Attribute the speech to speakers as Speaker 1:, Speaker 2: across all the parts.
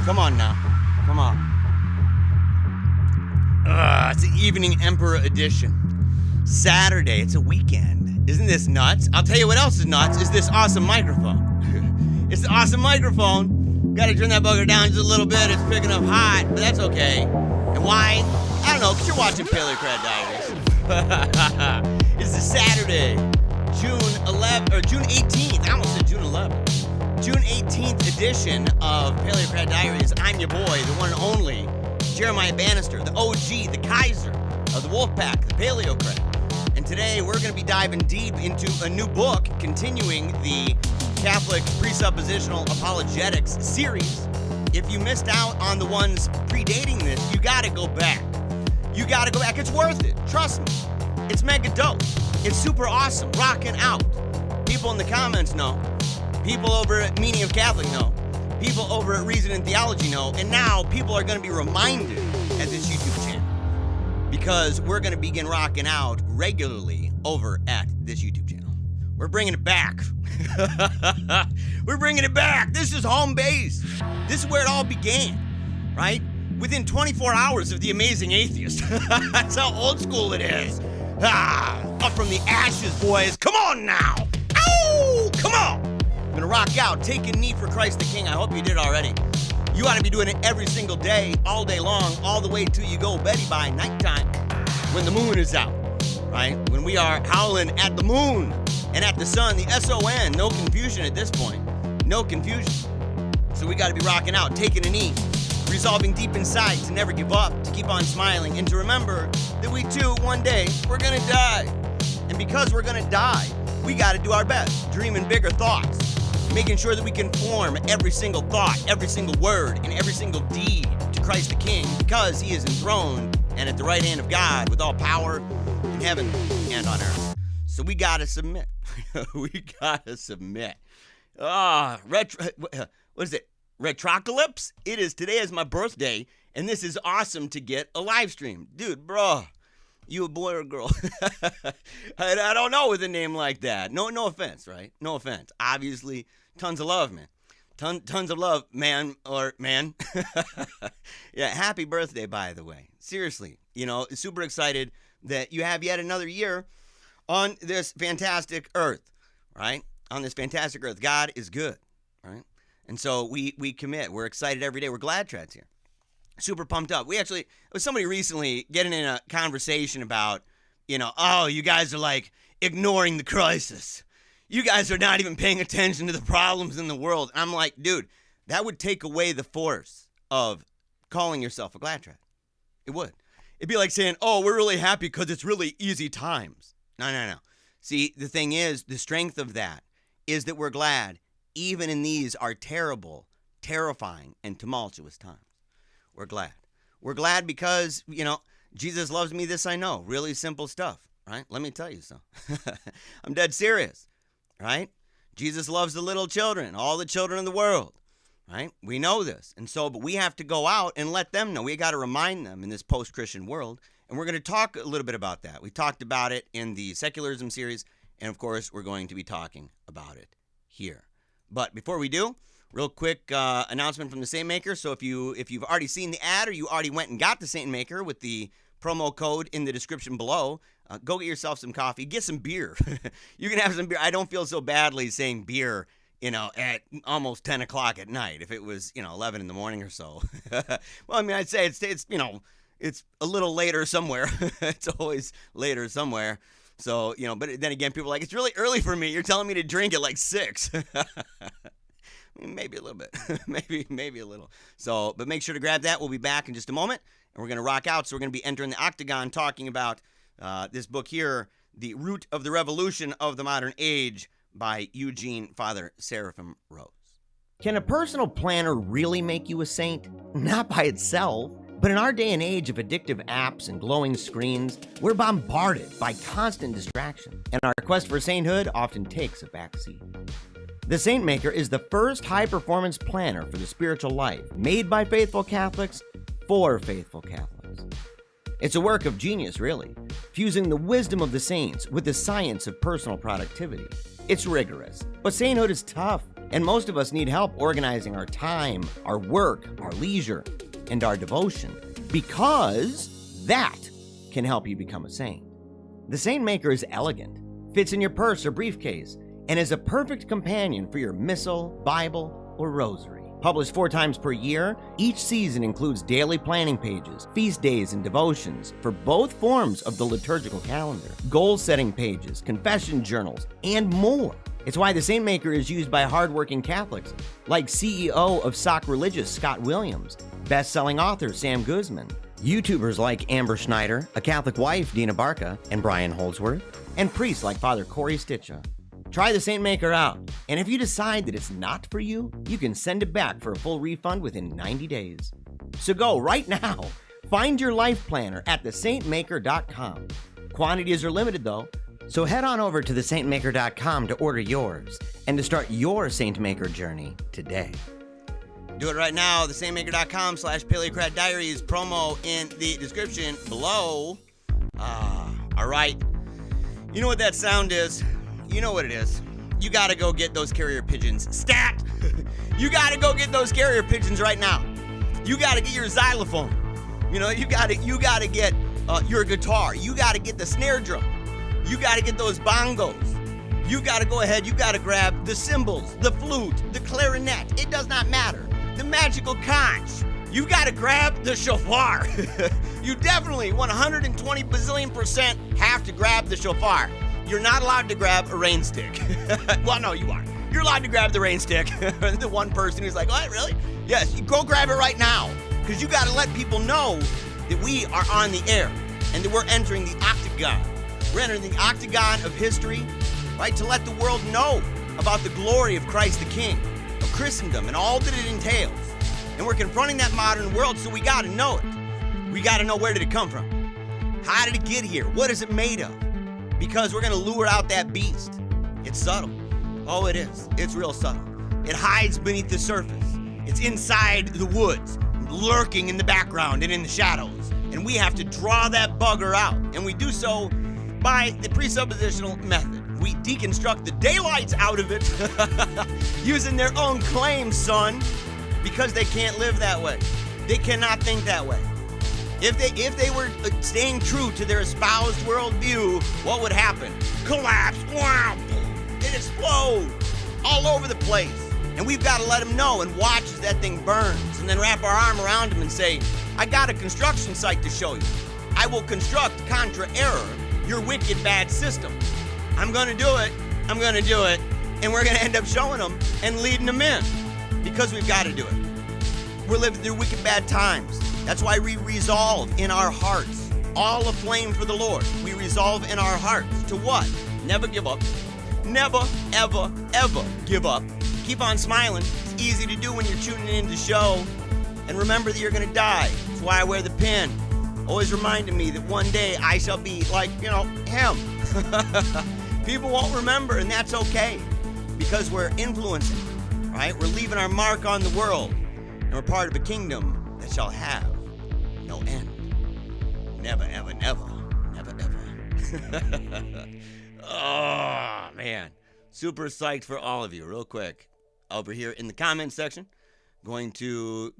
Speaker 1: Come on now. Come on. It's the Evening Emperor edition. Saturday, it's a weekend. Isn't this nuts? I'll tell you what else is nuts, is this awesome microphone. It's the awesome microphone. Gotta turn that bugger down just a little bit. It's picking up hot, but that's okay. And why? I don't know, because you're watching Paleocrat Diaries. It's a Saturday, June 18th. I almost said June 11th. June 18th edition of Paleocrat Diaries. I'm your boy, the one and only Jeremiah Bannister, the OG, the Kaiser of the Wolfpack, the Paleocrat. And today we're going to be diving deep into a new book, continuing the Catholic Presuppositional Apologetics series. If you missed out on the ones predating this, you got to go back. You got to go back. It's worth it. Trust me. It's mega dope. It's super awesome. Rocking out. People in the comments know. People over at Meaning of Catholic know. People over at Reason and Theology know. And now people are going to be reminded at this YouTube channel, because we're going to begin rocking out regularly over at this YouTube channel. We're bringing it back. We're bringing it back. This is home base. This is where it all began, right? Within 24 hours of The Amazing Atheist. That's how old school it is. Up from the ashes, boys. Come on now. Ow! Come on. I'm gonna rock out, take a knee for Christ the King. I hope you did already. You ought to be doing it every single day, all day long, all the way till you go Betty by nighttime, when the moon is out, right? When we are howling at the moon and at the sun, the S-O-N, no confusion at this point, no confusion. So we gotta be rocking out, taking a knee, resolving deep inside to never give up, to keep on smiling, and to remember that we too, one day, we're gonna die. And because we're gonna die, we gotta do our best, dreaming bigger thoughts, making sure that we conform every single thought, every single word, and every single deed to Christ the King, because he is enthroned and at the right hand of God with all power in heaven and on earth. So we gotta submit. We gotta submit. What is it? Retrocalypse? It is. Today is my birthday, and this is awesome to get a live stream. Dude, bro, you a boy or a girl? I don't know with a name like that. No offense, right? No offense. Obviously, tons of love, man. Tons of love, man or man. Yeah, happy birthday, by the way. Seriously, super excited that you have yet another year on this fantastic earth, right? On this fantastic earth. God is good, right? And so we commit. We're excited every day. We're glad Trad's here. Super pumped up. It was somebody recently getting in a conversation about, oh, you guys are like ignoring the crisis. You guys are not even paying attention to the problems in the world. And I'm like, dude, that would take away the force of calling yourself a glad trad. It would. It'd be like saying, oh, we're really happy because it's really easy times. No. See, the thing is, the strength of that is that we're glad even in these are terrible, terrifying, and tumultuous times. We're glad. We're glad because, Jesus loves me, this I know. Really simple stuff, right? Let me tell you so. I'm dead serious, right? Jesus loves the little children, all the children in the world, right? We know this. And so, but we have to go out and let them know. We got to remind them in this post-Christian world. And we're going to talk a little bit about that. We talked about it in the Secularism series. And of course, we're going to be talking about it here. But before we do, real quick announcement from the SAINTMAKER. So if you've already seen the ad or you already went and got the SAINTMAKER with the promo code in the description below, go get yourself some coffee. Get some beer. You can have some beer. I don't feel so badly saying beer, at almost 10 o'clock at night. If it was, 11 in the morning or so. Well, I mean, I'd say it's it's a little later somewhere. It's always later somewhere. So, but then again, people are like, it's really early for me. You're telling me to drink at like 6. Maybe a little bit. maybe a little. So, but make sure to grab that. We'll be back in just a moment, and we're going to rock out. So we're going to be entering the octagon talking about this book here, The Root of the Revolution of the Modern Age by Eugene Father Seraphim Rose. Can a personal planner really make you a saint? Not by itself. But in our day and age of addictive apps and glowing screens, we're bombarded by constant distraction, and our quest for sainthood often takes a backseat. The SAINTMAKER is the first high-performance planner for the spiritual life, made by faithful Catholics for faithful Catholics. It's a work of genius, really, fusing the wisdom of the saints with the science of personal productivity. It's rigorous, but sainthood is tough.
Speaker 2: And most of us need help organizing our time, our work, our leisure, and our devotion, because that can help you become a saint. The SAINTMAKER is elegant, fits in your purse or briefcase, and is a perfect companion for your missal, Bible, or rosary. Published 4 times per year, each season includes daily planning pages, feast days, and devotions for both forms of the liturgical calendar, goal-setting pages, confession journals, and more. It's why the SAINTMAKER is used by hardworking Catholics, like CEO of Sock Religious Scott Williams, best-selling author Sam Guzman, YouTubers like Amber Schneider, a Catholic wife Dina Barca, and Brian Holdsworth, and priests like Father Corey Stitcha. Try the SAINTMAKER out, and if you decide that it's not for you, you can send it back for a full refund within 90 days. So go right now. Find your life planner at thesaintmaker.com. Quantities are limited though, so head on over to thesaintmaker.com to order yours and to start your SAINTMAKER journey today.
Speaker 1: Do it right now, thesaintmaker.com/PaleocratDiaries, promo in the description below. All right. You know what that sound is? You know what it is. You gotta go get those carrier pigeons. Stat! You gotta go get those carrier pigeons right now. You gotta get your xylophone. You gotta get your guitar. You gotta get the snare drum. You gotta get those bongos. You gotta go ahead, you gotta grab the cymbals, the flute, the clarinet. It does not matter. The magical conch. You gotta grab the shofar. You definitely 120 bazillion% have to grab the shofar. You're not allowed to grab a rain stick. Well, no, you are. You're allowed to grab the rain stick. The one person who's like, what, really? Yes, you go grab it right now. Because you got to let people know that we are on the air and that we're entering the octagon. We're entering the octagon of history, right? To let the world know about the glory of Christ the King, of Christendom, and all that it entails. And we're confronting that modern world, so we got to know it. We got to know, where did it come from? How did it get here? What is it made of? Because we're going to lure out that beast. It's subtle. Oh, it is. It's real subtle. It hides beneath the surface. It's inside the woods, lurking in the background and in the shadows. And we have to draw that bugger out. And we do so by the presuppositional method. We deconstruct the daylights out of it using their own claims, son, because they can't live that way. They cannot think that way. If they were staying true to their espoused worldview, what would happen? Collapse. Wow. It explodes all over the place. And we've got to let them know and watch as that thing burns, and then wrap our arm around them and say, I got a construction site to show you. I will construct contra error your wicked bad system. I'm going to do it. I'm going to do it. And we're going to end up showing them and leading them in, because we've got to do it. We're living through wicked bad times. That's why we resolve in our hearts, all aflame for the Lord. We resolve in our hearts to what? Never give up. Never, ever, ever give up. Keep on smiling. It's easy to do when you're tuning in to the show. And remember that you're going to die. That's why I wear the pin. Always reminding me that one day I shall be like, him. People won't remember, and that's okay. Because we're influencing, right? We're leaving our mark on the world. And we're part of a kingdom that shall have no end. Never, ever, never. Never, ever. Oh, man. Super psyched for all of you. Real quick. Over here in the comments section. Going to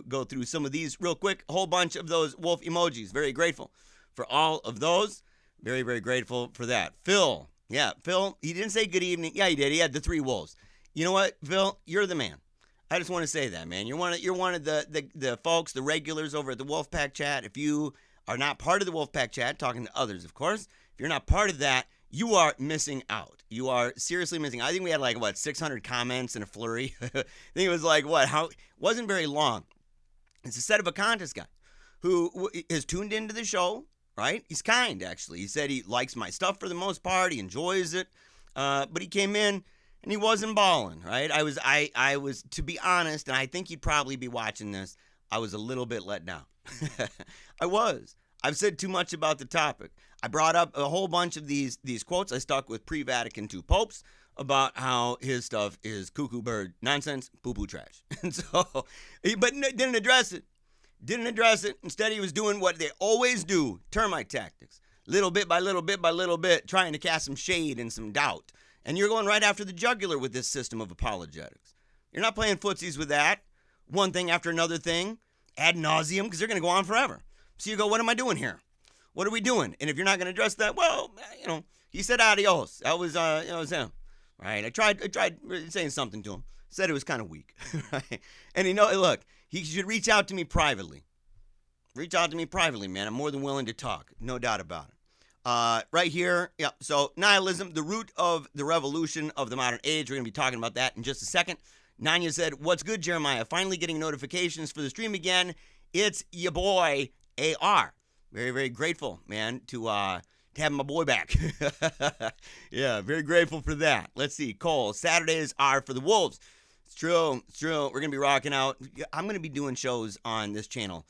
Speaker 1: go through some of these real quick. A whole bunch of those wolf emojis. Very grateful for all of those. Very, very grateful for that. Phil. Yeah, Phil, he didn't say good evening. Yeah, he did. He had the 3 wolves. You know what, Phil? You're the man. I just want to say that, man. You're one of the folks, the regulars over at the Wolfpack Chat. If you are not part of the Wolfpack Chat, talking to others, of course, if you're not part of that, you are missing out. You are seriously missing out. I think we had 600 comments in a flurry. I think it was wasn't very long. It's a set of a contest guy who is tuned into the show, right? He's kind, actually. He said he likes my stuff for the most part. He enjoys it. But he came in and he wasn't balling, right? I was, to be honest, and I think he'd probably be watching this, I was a little bit let down. I was. I've said too much about the topic. I brought up a whole bunch of these quotes I stuck with pre-Vatican II popes about how his stuff is cuckoo bird nonsense, poo-poo trash. And so, but didn't address it. Didn't address it. Instead, he was doing what they always do, termite tactics. Little bit by little bit by little bit, trying to cast some shade and some doubt. And you're going right after the jugular with this system of apologetics. You're not playing footsies with that. One thing after another thing, ad nauseum, because they're going to go on forever. So you go, what am I doing here? What are we doing? And if you're not going to address that, well, he said adios. That was, it was him. Right? I tried saying something to him. Said it was kind of weak. Right? And look, he should reach out to me privately. Reach out to me privately, man. I'm more than willing to talk. No doubt about it. Right here, yeah, so nihilism, the root of the revolution of the modern age. We're going to be talking about that in just a second. Nanya said, what's good, Jeremiah? Finally getting notifications for the stream again. It's your boy, AR. Very, very grateful, man, to have my boy back. Yeah, very grateful for that. Let's see. Cole, Saturdays are for the Wolves. It's true. It's true. We're going to be rocking out. I'm going to be doing shows on this channel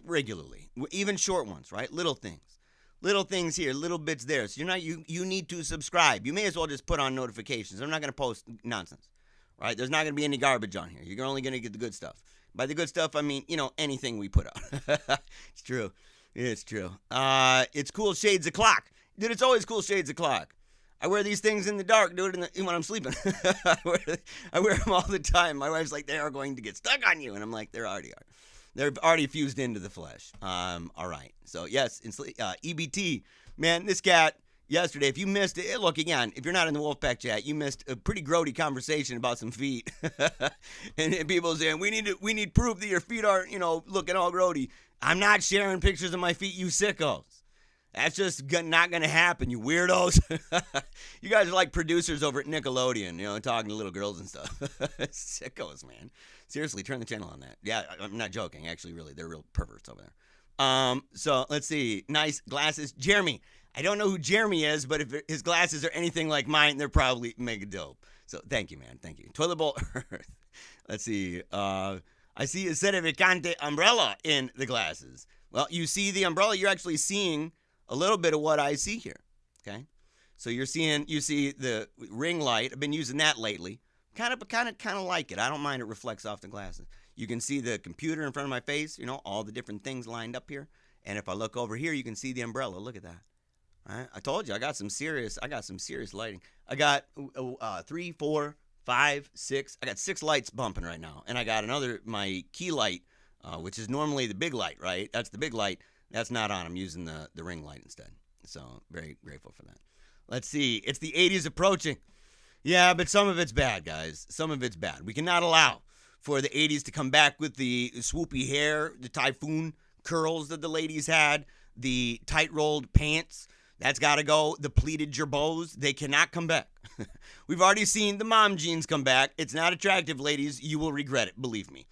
Speaker 1: regularly, even short ones, right? Little things here, little bits there. So you need to subscribe. You may as well just put on notifications. I'm not going to post nonsense, right? There's not going to be any garbage on here. You're only going to get the good stuff. By the good stuff, I mean, anything we put out. It's true. It's true. It's cool shades of clock. Dude, it's always cool shades of clock. I wear these things in the dark, dude, when I'm sleeping. I wear them all the time. My wife's like, they are going to get stuck on you. And I'm like, they already are. They're already fused into the flesh. All right. So, yes, EBT. Man, this cat yesterday, if you missed it, look, again, if you're not in the Wolfpack chat, you missed a pretty grody conversation about some feet. and people saying, we need proof that your feet aren't, looking all grody. I'm not sharing pictures of my feet, you sickos. That's just not going to happen, you weirdos. You guys are like producers over at Nickelodeon, talking to little girls and stuff. Sickos, man. Seriously, turn the channel on that. Yeah, I'm not joking. Actually, really, they're real perverts over there. So, let's see. Nice glasses. Jeremy. I don't know who Jeremy is, but if his glasses are anything like mine, they're probably mega dope. So, thank you, man. Thank you. Toilet bowl Earth. Let's see. I see a Sedevicante umbrella in the glasses. Well, you see the umbrella, you're actually seeing a little bit of what I see here, okay? So you see the ring light. I've been using that lately. Kind of like it. I don't mind it reflects off the glasses. You can see the computer in front of my face, all the different things lined up here. And if I look over here, you can see the umbrella. Look at that. All right? I told you, I got some serious lighting. I got 3, 4, 5, 6. I got 6 lights bumping right now. And I got my key light, which is normally the big light, right? That's the big light. That's not on. I'm using the ring light instead. So, very grateful for that. Let's see. It's the 80s approaching. Yeah, but some of it's bad, guys. Some of it's bad. We cannot allow for the 80s to come back with the swoopy hair, the typhoon curls that the ladies had, the tight-rolled pants. That's got to go. The pleated gerbots, they cannot come back. We've already seen the mom jeans come back. It's not attractive, ladies. You will regret it, believe me.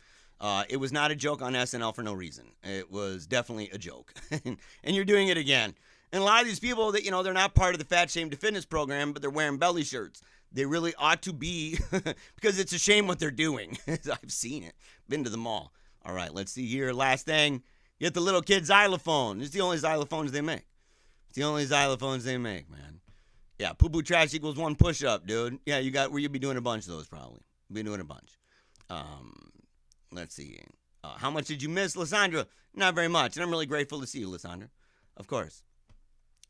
Speaker 1: It was not a joke on SNL for no reason. It was definitely a joke. And you're doing it again. And a lot of these people that, they're not part of the Fat Shame to Fitness program, but they're wearing belly shirts. They really ought to be, because it's a shame what they're doing. I've seen it. Been to the mall. All right, let's see here. Last thing. Get the little kid xylophone. It's the only xylophones they make. It's the only xylophones they make, man. Yeah, poo-poo trash equals 1 push-up, dude. Yeah, you'll be doing a bunch of those probably. You'll be doing a bunch. Let's see. How much did you miss, Lysandra? Not very much. And I'm really grateful to see you, Lysandra. Of course.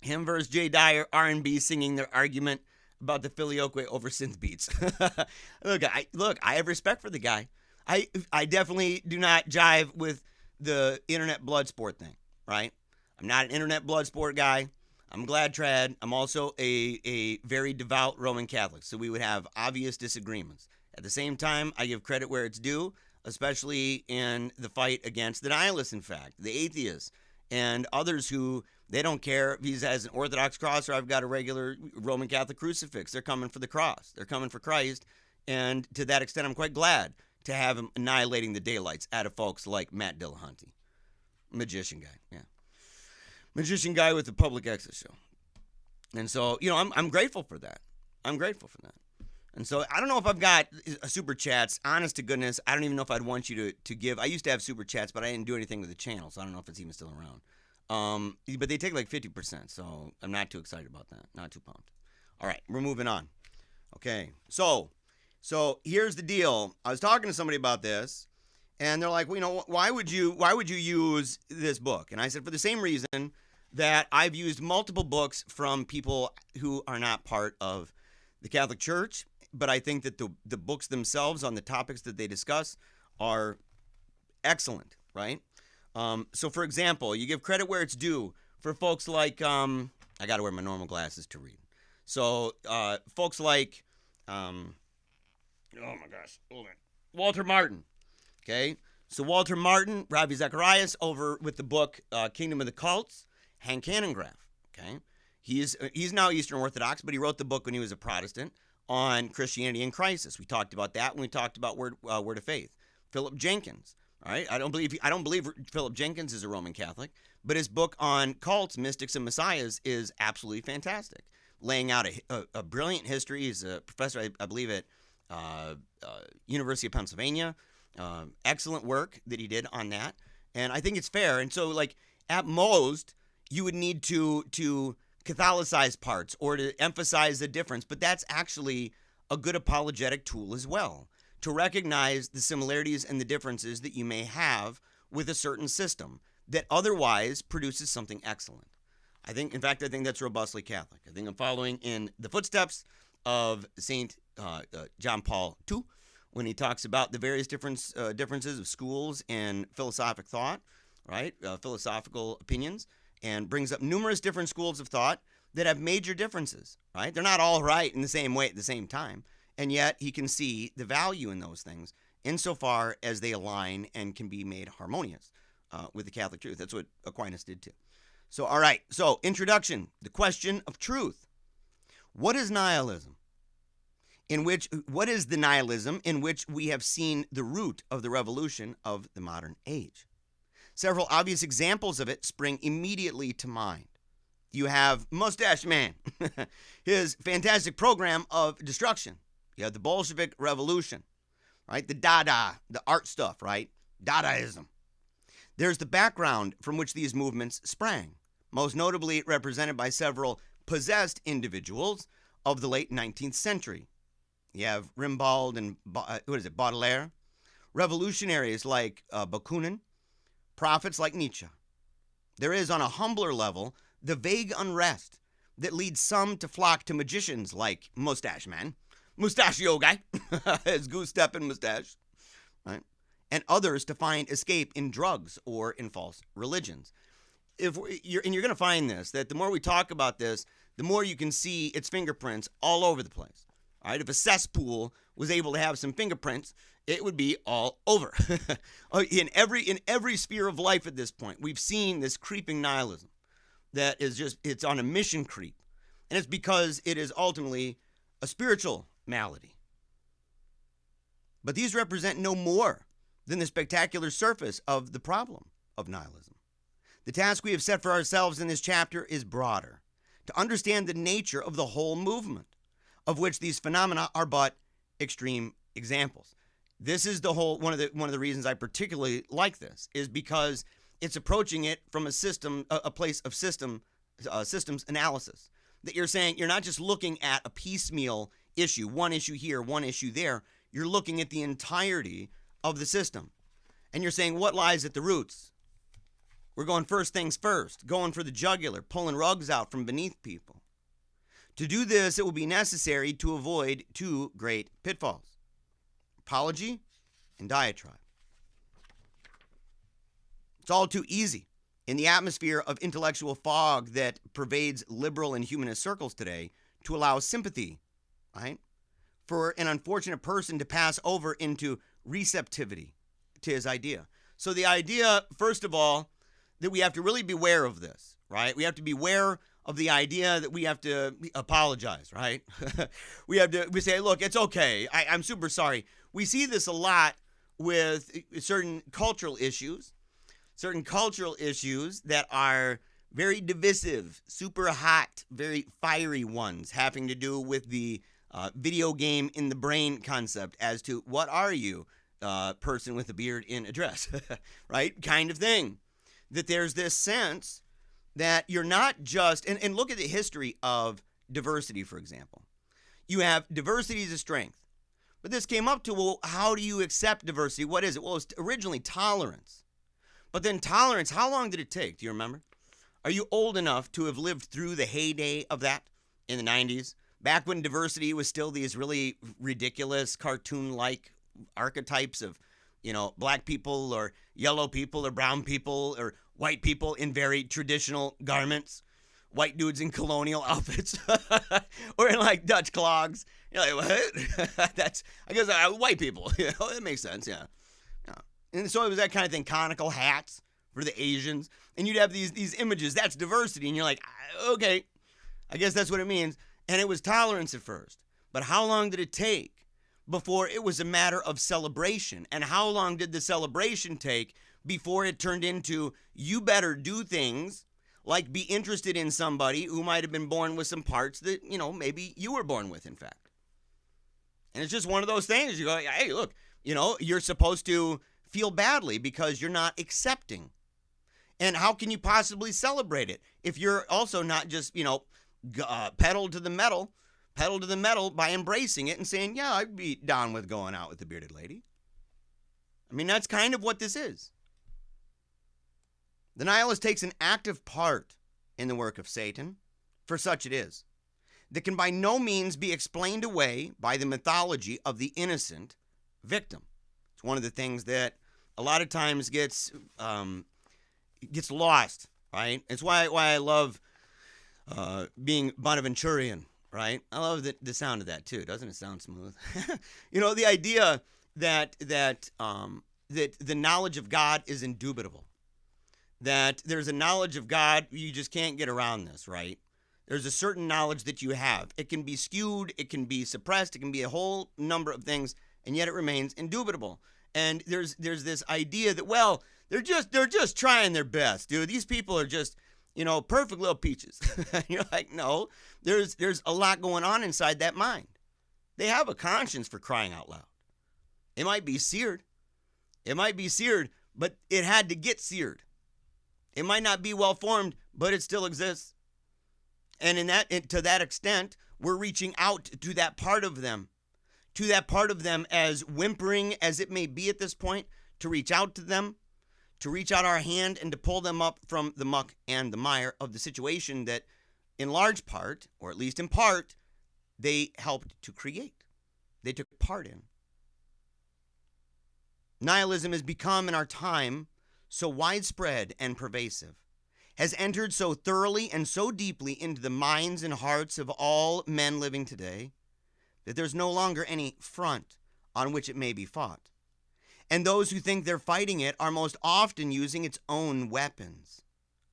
Speaker 1: Him versus Jay Dyer, R&B singing their argument about the filioque over synth beats. Look, I have respect for the guy. I definitely do not jive with the internet blood sport thing, right? I'm not an internet blood sport guy. I'm glad trad. I'm also a very devout Roman Catholic, so we would have obvious disagreements. At the same time, I give credit where it's due, especially in the fight against the nihilists, in fact, the atheists, and others who, they don't care if he has an Orthodox cross or I've got a regular Roman Catholic crucifix. They're coming for the cross. They're coming for Christ. And to that extent, I'm quite glad to have him annihilating the daylights out of folks like Matt Dillahunty. Magician guy, yeah. Magician guy with the public access show. And so, I'm grateful for that. I'm grateful for that. And so, I don't know if I've got super chats. Honest to goodness, I don't even know if I'd want you to give. I used to have super chats, but I didn't do anything with the channel, so I don't know if it's even still around. But they take like 50%, so I'm not too excited about that. Not too pumped. All right, we're moving on. Okay, so here's the deal. I was talking to somebody about this, and they're like, well, why would you use this book? And I said, for the same reason that I've used multiple books from people who are not part of the Catholic Church, but I think that the books themselves on the topics that they discuss are excellent, right? So, for example, you give credit where it's due for folks like, I got to wear my normal glasses to read. So, folks like, oh my gosh, hold on, Walter Martin, okay? So Walter Martin, Ravi Zacharias over with the book Kingdom of the Cults, Hank Cannongraph, okay? He's now Eastern Orthodox, but he wrote the book when he was a Protestant on Christianity in Crisis. We talked about that when we talked about Word of Faith. Philip Jenkins, all right? I don't believe Philip Jenkins is a Roman Catholic, but his book on cults, mystics, and messiahs is absolutely fantastic, laying out a brilliant history. He's a professor, I believe, at University of Pennsylvania. Excellent work that he did on that, and I think it's fair. And so, like, at most, you would need to Catholicize parts or to emphasize the difference, but that's actually a good apologetic tool as well, to recognize the similarities and the differences that you may have with a certain system that otherwise produces something excellent. I think that's robustly Catholic. I think I'm following in the footsteps of St. John Paul II when he talks about the various differences of schools and philosophic thought, right? Philosophical opinions, and brings up numerous different schools of thought that have major differences, right? They're not all right in the same way at the same time, and yet he can see the value in those things insofar as they align and can be made harmonious with the Catholic truth. That's what Aquinas did too. So, all right, so introduction, the question of truth. What is nihilism? What is the nihilism in which we have seen the root of the revolution of the modern age? Several obvious examples of it spring immediately to mind. You have Mustache Man, his fantastic program of destruction. You have the Bolshevik Revolution, right? The Dada, the art stuff, right? Dadaism. There's the background from which these movements sprang, most notably represented by several possessed individuals of the late 19th century. You have Rimbaud and, Baudelaire, revolutionaries like Bakunin, prophets like Nietzsche. There is, on a humbler level, the vague unrest that leads some to flock to magicians like Mustache Man, Mustachio Guy, his goose-stepping mustache, right? And others to find escape in drugs or in false religions. You're going to find this, that the more we talk about this, the more you can see its fingerprints all over the place. All right? If a cesspool was able to have some fingerprints, it would be all over. in every sphere of life at this point, we've seen this creeping nihilism that is it's on a mission creep. And it's because it is ultimately a spiritual malady. But these represent no more than the spectacular surface of the problem of nihilism. The task we have set for ourselves in this chapter is broader, to understand the nature of the whole movement, of which these phenomena are but extreme examples. This is one of the reasons I particularly like this, is because it's approaching it from a place of systems analysis. That you're saying you're not just looking at a piecemeal issue, one issue here, one issue there. You're looking at the entirety of the system. And you're saying, what lies at the roots? We're going first things first, going for the jugular, pulling rugs out from beneath people. To do this, it will be necessary to avoid two great pitfalls: apology and diatribe. It's all too easy in the atmosphere of intellectual fog that pervades liberal and humanist circles today to allow sympathy, right, for an unfortunate person to pass over into receptivity to his idea. So the idea, first of all, that we have to really beware of this, right? We have to beware of the idea that we have to apologize, right? we say, look, it's okay. I'm super sorry. We see this a lot with certain cultural issues that are very divisive, super hot, very fiery ones, having to do with the video game in the brain concept as to what are you, person with a beard in a dress, right? Kind of thing. That there's this sense that you're not just, and look at the history of diversity, for example. You have diversity as a strength. But this came up to, well, how do you accept diversity? What is it? Well, it's originally tolerance. But then tolerance, how long did it take? Do you remember? Are you old enough to have lived through the heyday of that in the 90s? Back when diversity was still these really ridiculous cartoon-like archetypes of, black people or yellow people or brown people or white people in very traditional garments, white dudes in colonial outfits or in like Dutch clogs. You're like, what? That's, I guess, white people. That makes sense, yeah. And so it was that kind of thing, conical hats for the Asians. And you'd have these images, that's diversity. And you're like, okay, I guess that's what it means. And it was tolerance at first. But how long did it take before it was a matter of celebration? And how long did the celebration take before it turned into, you better do things like be interested in somebody who might have been born with some parts that, maybe you were born with, in fact. And it's just one of those things. You go, hey, look, you're supposed to feel badly because you're not accepting. And how can you possibly celebrate it if you're also not just, pedal to the metal by embracing it and saying, yeah, I'd be down with going out with the bearded lady. I mean, that's kind of what this is. The nihilist takes an active part in the work of Satan, for such it is, that can by no means be explained away by the mythology of the innocent victim. It's one of the things that a lot of times gets lost, right? It's why I love being Bonaventurian, right? I love the sound of that too. Doesn't it sound smooth? The idea that the knowledge of God is indubitable. That there's a knowledge of God, you just can't get around this, right? There's a certain knowledge that you have. It can be skewed, it can be suppressed, it can be a whole number of things, and yet it remains indubitable. And there's this idea that, well, they're just trying their best, dude. These people are just, perfect little peaches. You're like, no, there's a lot going on inside that mind. They have a conscience, for crying out loud. It might be seared. But it had to get seared. It might not be well formed, but it still exists. And to that extent, we're reaching out to that part of them. To that part of them, as whimpering as it may be at this point, to reach out to them, to reach out our hand and to pull them up from the muck and the mire of the situation that, in large part, or at least in part, they helped to create. They took part in. Nihilism has become, in our time, so widespread and pervasive, has entered so thoroughly and so deeply into the minds and hearts of all men living today, that there's no longer any front on which it may be fought. And those who think they're fighting it are most often using its own weapons,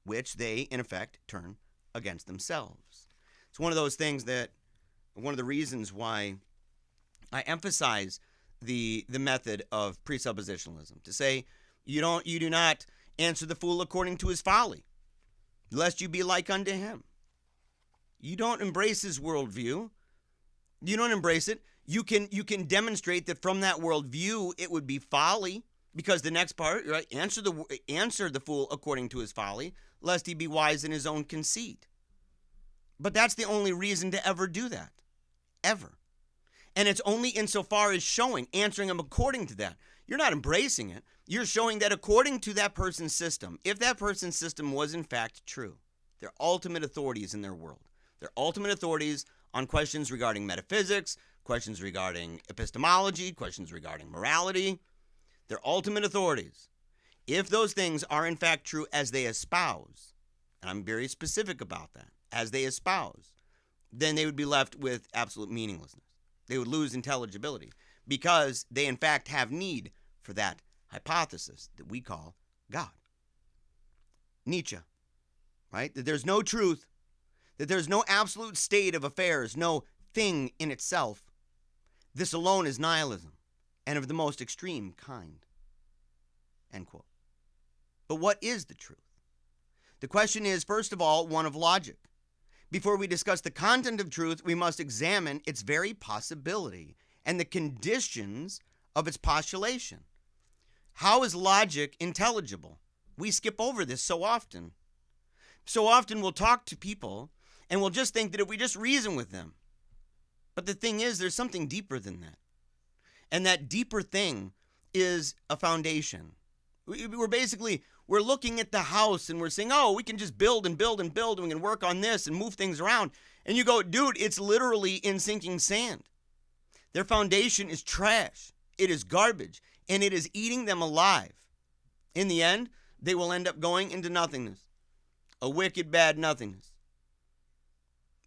Speaker 1: which they, in effect, turn against themselves. It's one of those things that, one of the reasons why I emphasize the method of presuppositionalism, to say, you do not answer the fool according to his folly, lest you be like unto him. You don't embrace his worldview. You don't embrace it. You can demonstrate that from that worldview it would be folly, because the next part, right? Answer the fool according to his folly, lest he be wise in his own conceit. But that's the only reason to ever do that, ever. And it's only insofar as answering him according to that. You're not embracing it. You're showing that according to that person's system, if that person's system was in fact true, they're ultimate authorities in their world. They're ultimate authorities on questions regarding metaphysics, questions regarding epistemology, questions regarding morality. They're ultimate authorities. If those things are in fact true as they espouse, and I'm very specific about that, as they espouse, then they would be left with absolute meaninglessness. They would lose intelligibility because they in fact have need for that hypothesis that we call God. Nietzsche, right? That there's no truth, that there's no absolute state of affairs, no thing in itself. This alone is nihilism, and of the most extreme kind. End quote. But what is the truth? The question is, first of all, one of logic. Before we discuss the content of truth, we must examine its very possibility and the conditions of its postulation. How is logic intelligible? We skip over this so often. So often we'll talk to people and we'll just think that if we just reason with them. But the thing is, there's something deeper than that. And that deeper thing is a foundation. We're looking at the house and we're saying, oh, we can just build and build and build and we can work on this and move things around. And you go, dude, it's literally in sinking sand. Their foundation is trash. It is garbage. And it is eating them alive. In the end, they will end up going into nothingness. A wicked, bad nothingness.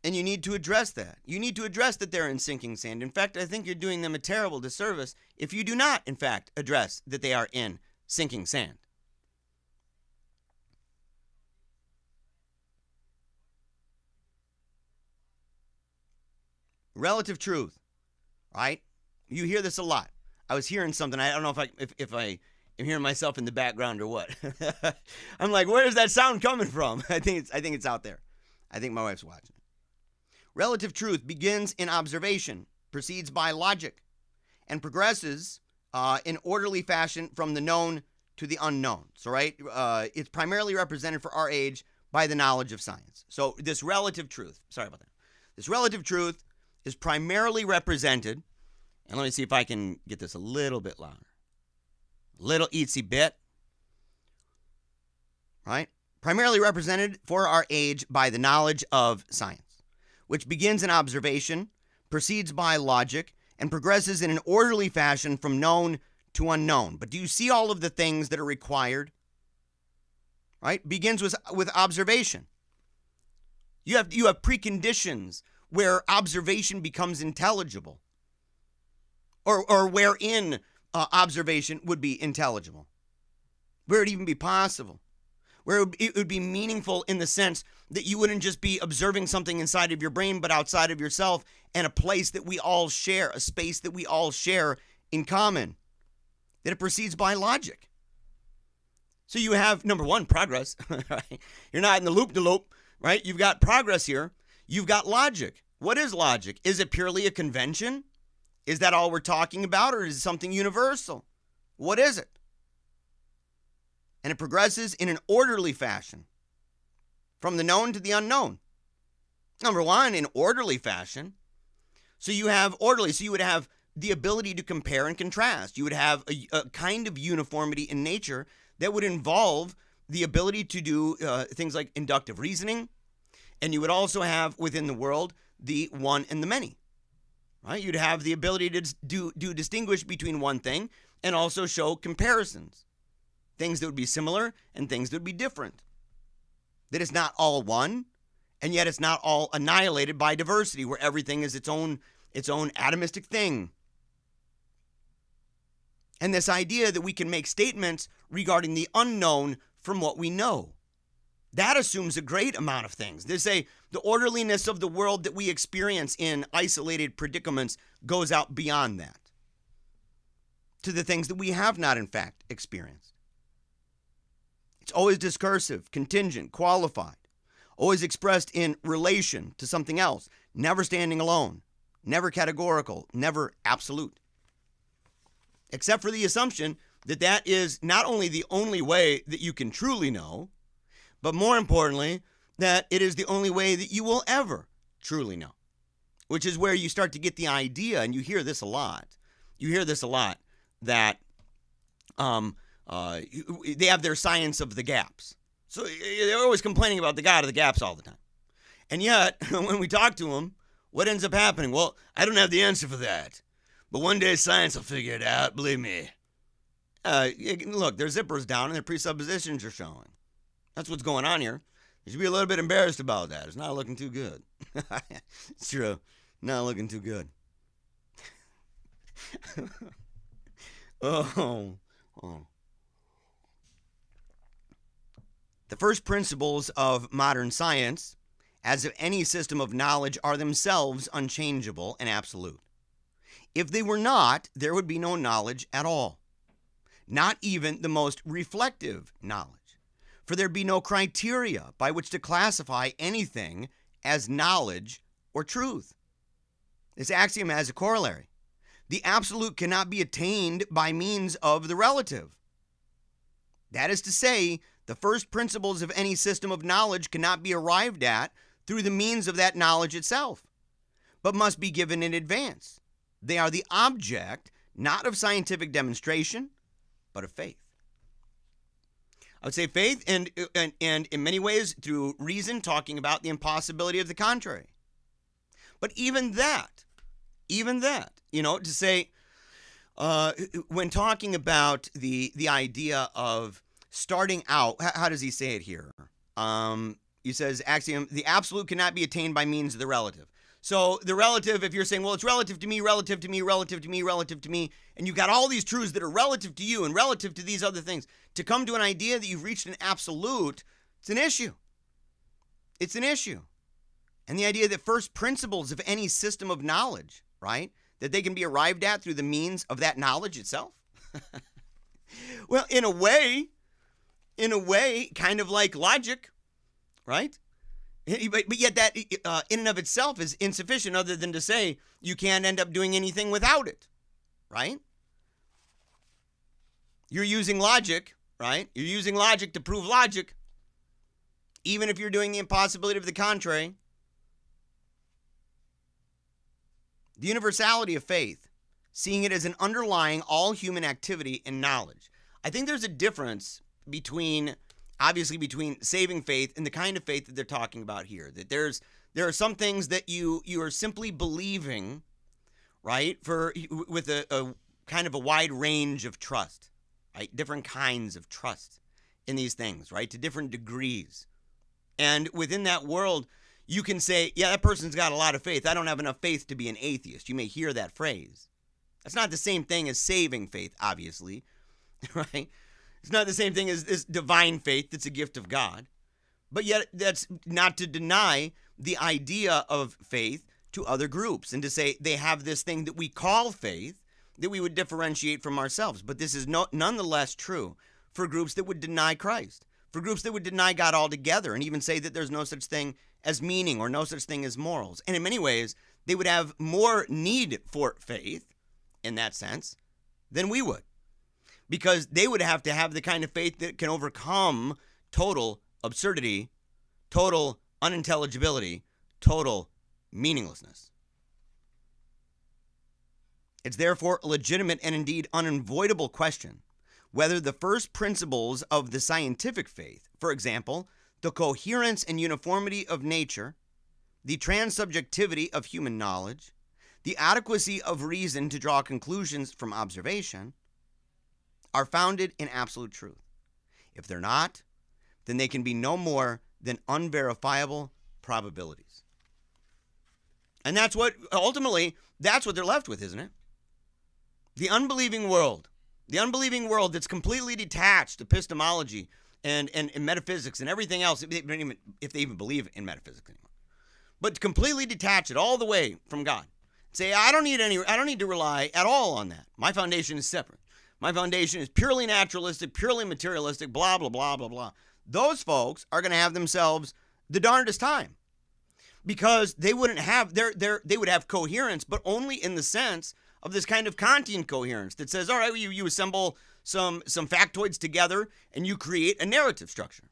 Speaker 1: And you need to address that. You need to address that they're in sinking sand. In fact, I think you're doing them a terrible disservice if you do not, in fact, address that they are in sinking sand. Relative truth, right? You hear this a lot. I was hearing something. I don't know if I am hearing myself in the background or what. I'm like, where is that sound coming from? I think it's out there. I think my wife's watching. Relative truth begins in observation, proceeds by logic, and progresses in orderly fashion from the known to the unknown. So, right, it's primarily represented for our age by the knowledge of science. So this relative truth, sorry about that. This relative truth is primarily represented, and let me see if I can get this a little bit louder. Little itsy bit, right? Primarily represented for our age by the knowledge of science, which begins in observation, proceeds by logic, and progresses in an orderly fashion from known to unknown. But do you see all of the things that are required? Right? Begins with observation. You have preconditions where observation becomes intelligible, or wherein observation would be intelligible, where it even be possible, where it would be meaningful in the sense that you wouldn't just be observing something inside of your brain, but outside of yourself, and a place that we all share, a space that we all share in common, that it proceeds by logic. So you have, number one, progress. Right? You're not in the loop-de-loop, right? You've got progress here. You've got logic. What is logic? Is it purely a convention? Is that all we're talking about, or is it something universal? What is it? And it progresses in an orderly fashion from the known to the unknown. Number one, in orderly fashion. So you have orderly, so you would have the ability to compare and contrast. You would have a kind of uniformity in nature that would involve the ability to do things like inductive reasoning. And you would also have within the world the one and the many. Right? You'd have the ability to do distinguish between one thing and also show comparisons. Things that would be similar and things that would be different. That it's not all one, and yet it's not all annihilated by diversity, where everything is its own atomistic thing. And this idea that we can make statements regarding the unknown from what we know. That assumes a great amount of things. They say the orderliness of the world that we experience in isolated predicaments goes out beyond that, to the things that we have not, in fact, experienced. It's always discursive, contingent, qualified, always expressed in relation to something else, never standing alone, never categorical, never absolute. Except for the assumption that that is not only the only way that you can truly know, but more importantly, that it is the only way that you will ever truly know, which is where you start to get the idea, and you hear this a lot. You hear this a lot, that they have their science of the gaps. So they're always complaining about the God of the gaps all the time. And yet, when we talk to them, what ends up happening? Well, I don't have the answer for that, but one day science will figure it out, believe me. Look, their zippers down and their presuppositions are showing. That's what's going on here. You should be a little bit embarrassed about that. It's not looking too good. It's true. Not looking too good. Oh. The first principles of modern science, as of any system of knowledge, are themselves unchangeable and absolute. If they were not, there would be no knowledge at all. Not even the most reflective knowledge. For there'd be no criteria by which to classify anything as knowledge or truth. This axiom has a corollary. The absolute cannot be attained by means of the relative. That is to say, the first principles of any system of knowledge cannot be arrived at through the means of that knowledge itself, but must be given in advance. They are the object, not of scientific demonstration, but of faith. I would say faith, and in many ways through reason, talking about the impossibility of the contrary. But even that, to say, when talking about the idea of starting out, how does he say it here? He says, axiom, the absolute cannot be attained by means of the relative. So the relative, if you're saying, well, it's relative to me, relative to me, relative to me, relative to me, and you've got all these truths that are relative to you and relative to these other things, to come to an idea that you've reached an absolute, it's an issue. It's an issue. And the idea that first principles of any system of knowledge, right, that they can be arrived at through the means of that knowledge itself. Well, in a way, kind of like logic, right? But yet that in and of itself is insufficient, other than to say you can't end up doing anything without it, right? You're using logic, right? You're using logic to prove logic, even if you're doing the impossibility of the contrary. The universality of faith, seeing it as an underlying all human activity and knowledge. I think there's a difference between saving faith and the kind of faith that they're talking about here. That there are some things that you are simply believing, right, with a kind of a wide range of trust, right? Different kinds of trust in these things, right, to different degrees. And within that world, you can say, yeah, that person's got a lot of faith. I don't have enough faith to be an atheist. You may hear that phrase. That's not the same thing as saving faith, obviously, right? It's not the same thing as this divine faith that's a gift of God. But yet that's not to deny the idea of faith to other groups and to say they have this thing that we call faith that we would differentiate from ourselves. But this is nonetheless true for groups that would deny Christ, for groups that would deny God altogether and even say that there's no such thing as meaning or no such thing as morals. And in many ways, they would have more need for faith in that sense than we would, because they would have to have the kind of faith that can overcome total absurdity, total unintelligibility, total meaninglessness. It's therefore a legitimate and indeed unavoidable question whether the first principles of the scientific faith, for example, the coherence and uniformity of nature, the transsubjectivity of human knowledge, the adequacy of reason to draw conclusions from observation, are founded in absolute truth. If they're not, then they can be no more than unverifiable probabilities. And that's what, ultimately, that's what they're left with, isn't it? The unbelieving world that's completely detached epistemology and metaphysics and everything else, if they even believe in metaphysics anymore, but completely detach it all the way from God. Say, I don't need to rely at all on that. My foundation is separate. My foundation is purely naturalistic, purely materialistic, blah, blah, blah, blah, blah. Those folks are going to have themselves the darndest time, because they wouldn't have they would have coherence, but only in the sense of this kind of Kantian coherence that says, all right, you assemble some factoids together and you create a narrative structure.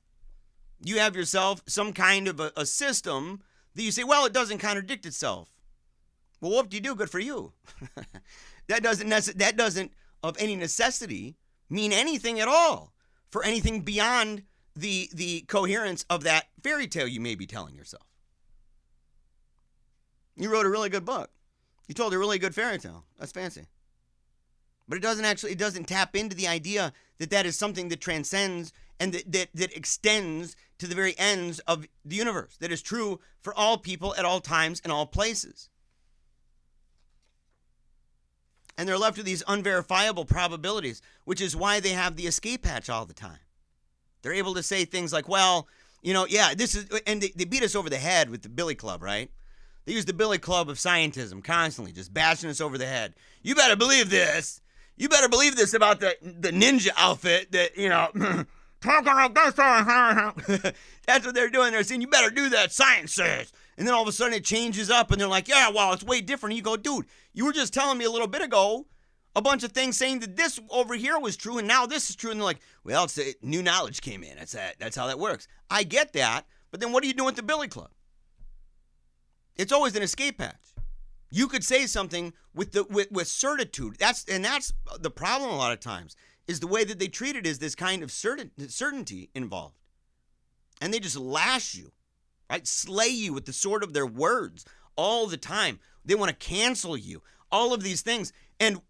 Speaker 1: You have yourself some kind of a system that you say, well, it doesn't contradict itself. Well, what do you do? Good for you. That doesn't of any necessity mean anything at all for anything beyond the coherence of that fairy tale you may be telling yourself. You wrote a really good book. You told a really good fairy tale. That's fancy. But it doesn't tap into the idea that is something that transcends and that extends to the very ends of the universe, that is true for all people at all times and all places. And they're left with these unverifiable probabilities, which is why they have the escape hatch all the time. They're able to say things like, well, this is, and they beat us over the head with the Billy Club, right? They use the Billy Club of Scientism constantly, just bashing us over the head. You better believe this. You better believe this about the ninja outfit that, talking like this. That's what they're doing. They're saying, you better do that, science says. And then all of a sudden it changes up and they're like, yeah, well, it's way different. And you go, dude, you were just telling me a little bit ago a bunch of things saying that this over here was true and now this is true. And they're like, well, it's new knowledge came in. That's how that works. I get that. But then what are you doing with the Billy Club? It's always an escape hatch. You could say something with certitude. That's the problem a lot of times, is the way that they treat it is this kind of certainty involved. And they just lash you, right? Slay you with the sword of their words all the time. They want to cancel you. All of these things. And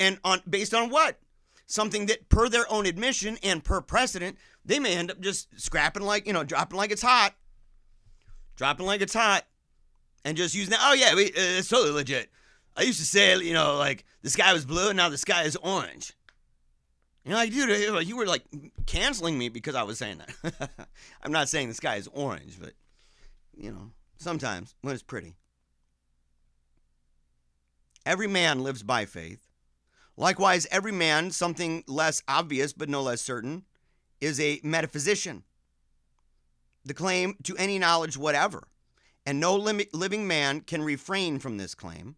Speaker 1: based on what? Something that, per their own admission and per precedent, they may end up just scrapping like, dropping like it's hot. Dropping like it's hot. And just using that. Oh, yeah, it's totally legit. I used to say, like the sky was blue and now the sky is orange. Like, dude, you were like canceling me because I was saying that. I'm not saying the sky is orange, but, sometimes when it's pretty. Every man lives by faith. Likewise, every man, something less obvious but no less certain, is a metaphysician. The claim to any knowledge whatever, and no living man can refrain from this claim,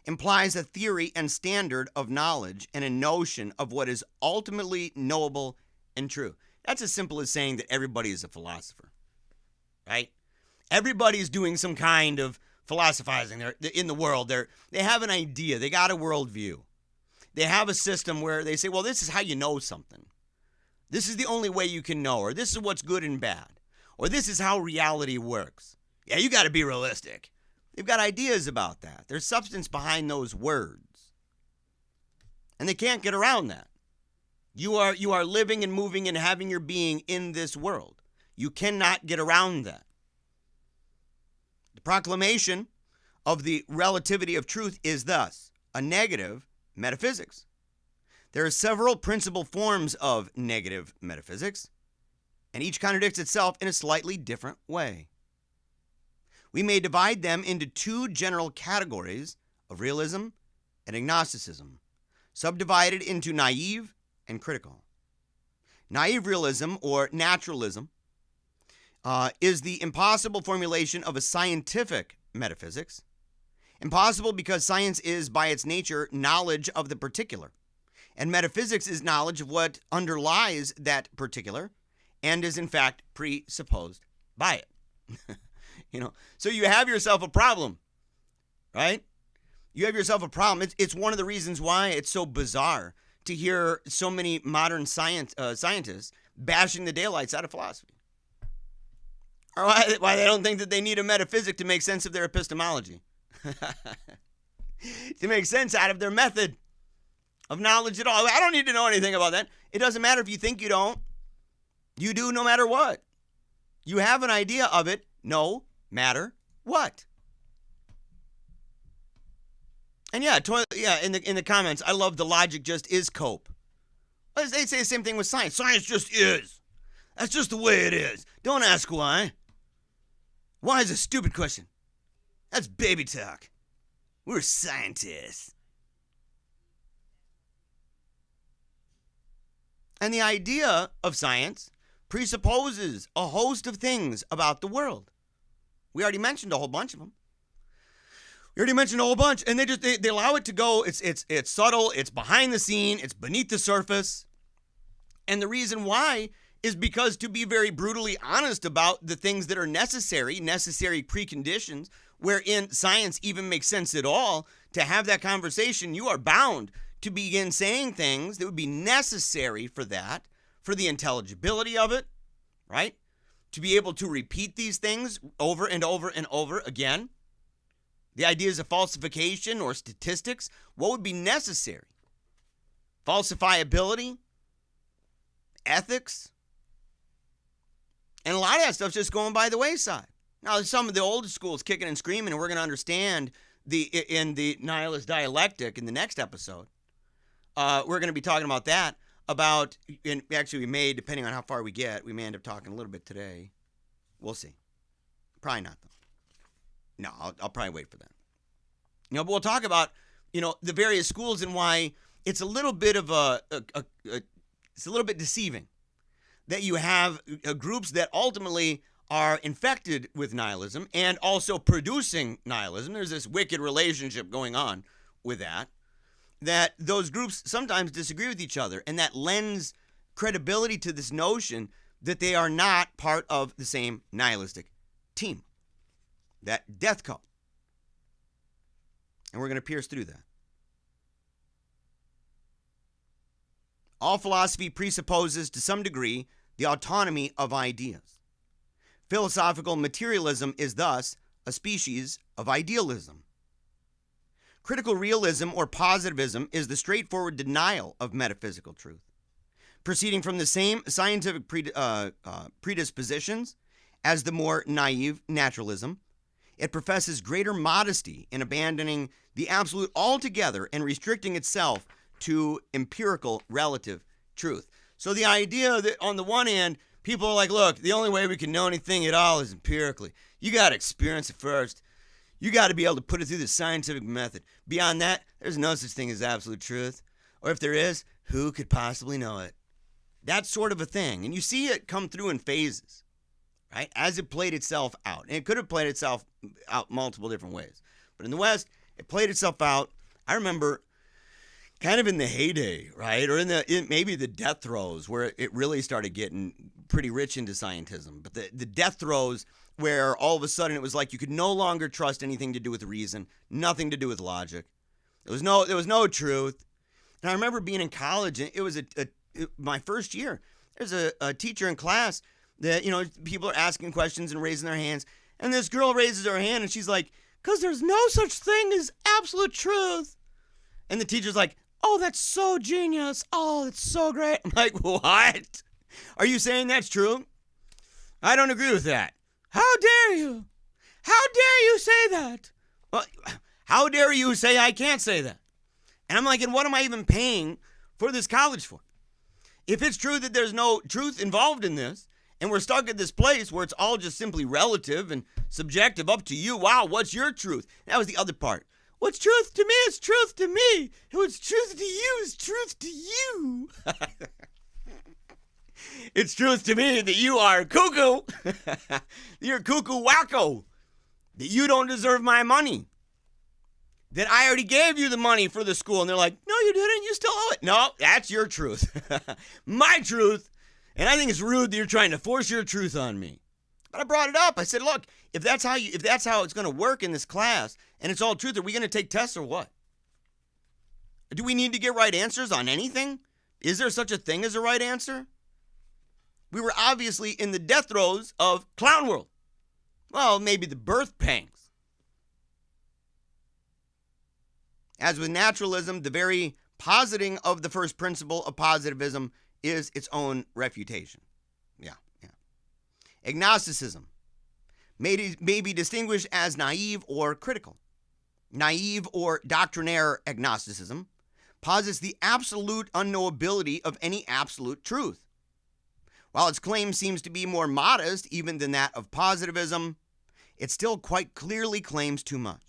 Speaker 1: implies a theory and standard of knowledge and a notion of what is ultimately knowable and true. That's as simple as saying that everybody is a philosopher, right? Everybody's doing some kind of philosophizing. They're in the world. They have an idea. They got a worldview. They have a system where they say, well, this is how you know something. This is the only way you can know, or this is what's good and bad, or this is how reality works. Yeah, you got to be realistic. They've got ideas about that. There's substance behind those words. And they can't get around that. You are living and moving and having your being in this world. You cannot get around that. The proclamation of the relativity of truth is thus a negative metaphysics. There are several principal forms of negative metaphysics, and each contradicts itself in a slightly different way. We may divide them into two general categories of realism and agnosticism, subdivided into naive and critical. Naive realism, or naturalism, is the impossible formulation of a scientific metaphysics. Impossible because science is, by its nature, knowledge of the particular, and metaphysics is knowledge of what underlies that particular and is, in fact, presupposed by it. So you have yourself a problem, right? You have yourself a problem. It's one of the reasons why it's so bizarre to hear so many modern scientists bashing the daylights out of philosophy. Or why they don't think that they need a metaphysic to make sense of their epistemology. To make sense out of their method of knowledge at all. I don't need to know anything about that. It doesn't matter if you think you don't. You do no matter what. You have an idea of it no matter what. And in the comments, I love the logic just is cope. Well, they say the same thing with science. Science just is. That's just the way it is. Don't ask why. Why is a stupid question? That's baby talk. We're scientists. And the idea of science presupposes a host of things about the world. We already mentioned a whole bunch of them. And they allow it to go. It's subtle, it's behind the scene, it's beneath the surface. And the reason why is because, to be very brutally honest about the things that are necessary preconditions, wherein science even makes sense at all, to have that conversation, you are bound to begin saying things that would be necessary for that, for the intelligibility of it, right? To be able to repeat these things over and over and over again. The ideas of falsification or statistics, what would be necessary? Falsifiability, ethics, and a lot of that stuff's just going by the wayside. Now, some of the older schools kicking and screaming, and we're going to understand in the Nihilist Dialectic in the next episode. We're going to be talking about that. We may, depending on how far we get, we may end up talking a little bit today. We'll see. Probably not, though. No, I'll probably wait for that. But we'll talk about, the various schools and why it's a little bit of it's a little bit deceiving that you have groups that ultimately are infected with nihilism and also producing nihilism. There's this wicked relationship going on with that those groups sometimes disagree with each other, and that lends credibility to this notion that they are not part of the same nihilistic team, that death cult. And we're going to pierce through that. All philosophy presupposes, to some degree, the autonomy of ideas. Philosophical materialism is thus
Speaker 2: a species of idealism. Critical realism or positivism is the straightforward denial of metaphysical truth, proceeding from the same scientific predispositions as the more naive naturalism. It professes greater modesty in abandoning the absolute altogether and restricting itself to empirical relative truth. So the idea that on the one hand, people are like, look, the only way we can know anything at all is empirically. You got to experience it first. You got to be able to put it through the scientific method. Beyond that, there's no such thing as absolute truth. Or if there is, who could possibly know it? That's sort of a thing. And you see it come through in phases, right? As it played itself out. And it could have played itself out multiple different ways. But in the West, it played itself out. I remember kind of in the heyday, right? Or in maybe the death throes where it really started getting pretty rich into scientism. But the death throes where all of a sudden it was like you could no longer trust anything to do with reason, nothing to do with logic. There was no truth. And I remember being in college, and it was my first year. There's a teacher in class that, people are asking questions and raising their hands. And this girl raises her hand and she's like, because there's no such thing as absolute truth. And the teacher's like, oh, that's so genius. Oh, that's so great. I'm like, what? Are you saying that's true? I don't agree with that. How dare you? How dare you say that? Well, how dare you say I can't say that? And I'm like, and what am I even paying for this college for? If it's true that there's no truth involved in this, and we're stuck at this place where it's all just simply relative and subjective, up to you. Wow, what's your truth? That was the other part. What's truth to me is truth to me. And what's truth to you is truth to you. It's truth to me that you are cuckoo. You're cuckoo wacko. That you don't deserve my money. That I already gave you the money for the school. And they're like, no, you didn't. You still owe it. No, that's your truth. My truth. And I think it's rude that you're trying to force your truth on me. But I brought it up. I said, look, if that's how it's going to work in this class, and it's all truth, are we going to take tests or what? Do we need to get right answers on anything? Is there such a thing as a right answer? We were obviously in the death throes of clown world. Well, maybe the birth pangs. As with naturalism, the very positing of the first principle of positivism is its own refutation. Yeah. Agnosticism may be distinguished as naive or critical. Naive or doctrinaire agnosticism posits the absolute unknowability of any absolute truth. While its claim seems to be more modest even than that of positivism, it still quite clearly claims too much.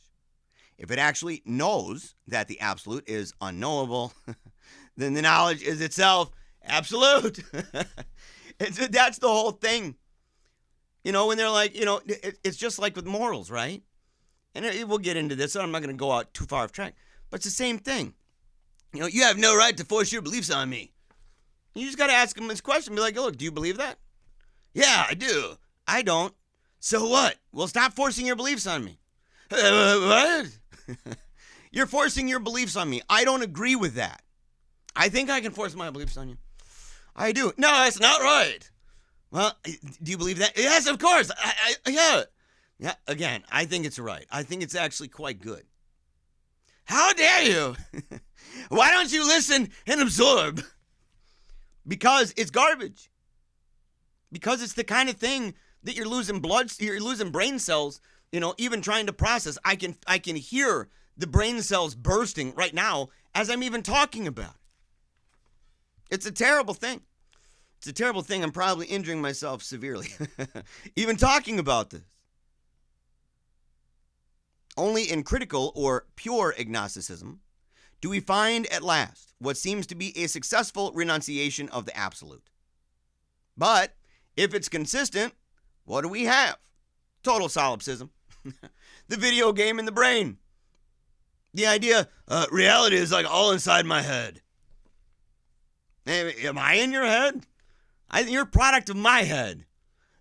Speaker 2: If it actually knows that the absolute is unknowable, then the knowledge is itself absolute. That's the whole thing. When they're like, it's just like with morals, right? And we'll get into this, so I'm not going to go out too far off track. But it's the same thing. You have no right to force your beliefs on me. You just got to ask them this question. Be like, look, do you believe that? Yeah, I do. I don't. So what? Well, stop forcing your beliefs on me. What? You're forcing your beliefs on me. I don't agree with that. I think I can force my beliefs on you. I do. No, that's not right. Well, do you believe that? Yes, of course. Yeah. Yeah, again, I think it's right. I think it's actually quite good. How dare you? Why don't you listen and absorb? Because it's garbage. Because it's the kind of thing that you're losing brain cells, even trying to process. I can hear the brain cells bursting right now as I'm even talking about it. It's a terrible thing. It's a terrible thing. I'm probably injuring myself severely. Even talking about this. Only in critical or pure agnosticism do we find at last what seems to be a successful renunciation of the absolute. But if it's consistent, what do we have? Total solipsism. The video game in the brain. The idea, reality is like all inside my head. Am I in your head? You're a product of my head.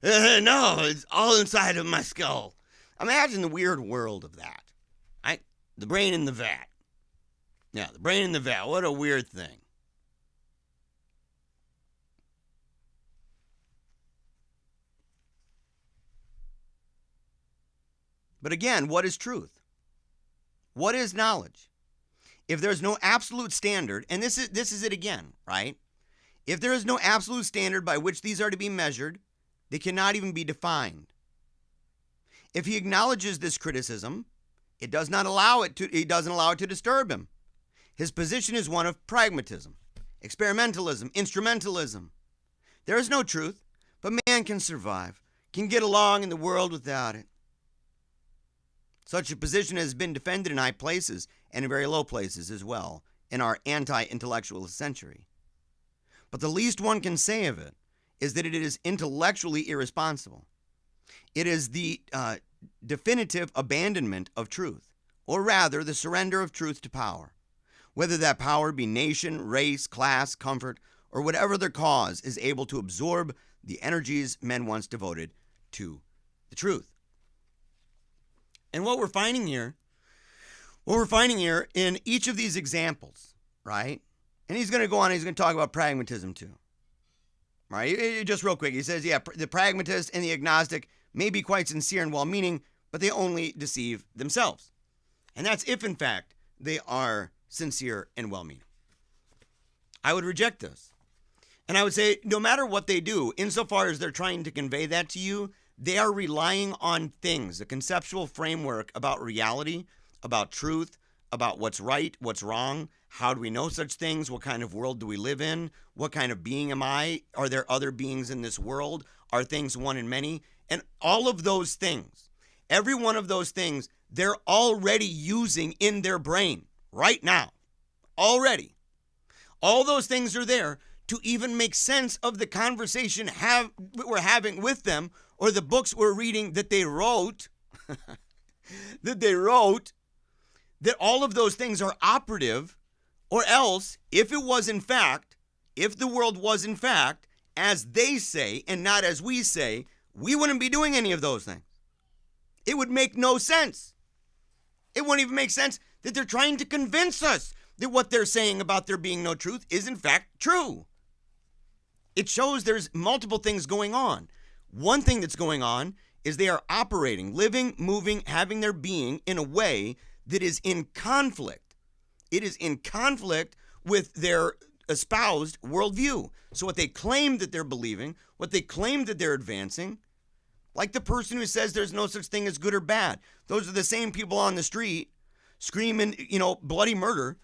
Speaker 2: No, it's all inside of my skull. Imagine the weird world of that. Right? The brain in the vat. Yeah, the brain in the vat. What a weird thing.
Speaker 1: But again, what is truth? What is knowledge? If there's no absolute standard, and this is it again, right? If there is no absolute standard by which these are to be measured, they cannot even be defined. If he acknowledges this criticism, it doesn't allow it to disturb him. His position is one of pragmatism, experimentalism, instrumentalism. There is no truth, but man can survive, can get along in the world without it. Such a position has been defended in high places and in very low places as well in our anti-intellectualist century. But the least one can say of it is that it is intellectually irresponsible. It is the definitive abandonment of truth, or rather the surrender of truth to power. Whether that power be nation, race, class, comfort, or whatever their cause is able to absorb the energies men once devoted to the truth. And what we're finding here in each of these examples, right? And he's going to go on, he's going to talk about pragmatism too. Right? Just real quick, he says, yeah, the pragmatist and the agnostic may be quite sincere and well-meaning, but they only deceive themselves. And that's if, in fact, they are sincere and well-meaning. I would reject this. And I would say, no matter what they do, insofar as they're trying to convey that to you, they are relying on things, a conceptual framework about reality, about truth, about what's right, what's wrong, how do we know such things, what kind of world do we live in, what kind of being am I, are there other beings in this world, are things one and many, and all of those things, every one of those things, they're already using in their brain right now, already. All those things are there to even make sense of the conversation we're having with them, or the books we're reading that they wrote, that all of those things are operative, or else, if the world was in fact, as they say and not as we say, we wouldn't be doing any of those things. It would make no sense. It wouldn't even make sense that they're trying to convince us that what they're saying about there being no truth is in fact true. It shows there's multiple things going on. One thing that's going on is they are operating, living, moving, having their being in a way that is in conflict. It is in conflict with their espoused worldview. So what they claim that they're believing, what they claim that they're advancing, like the person who says there's no such thing as good or bad. Those are the same people on the street screaming, bloody murder,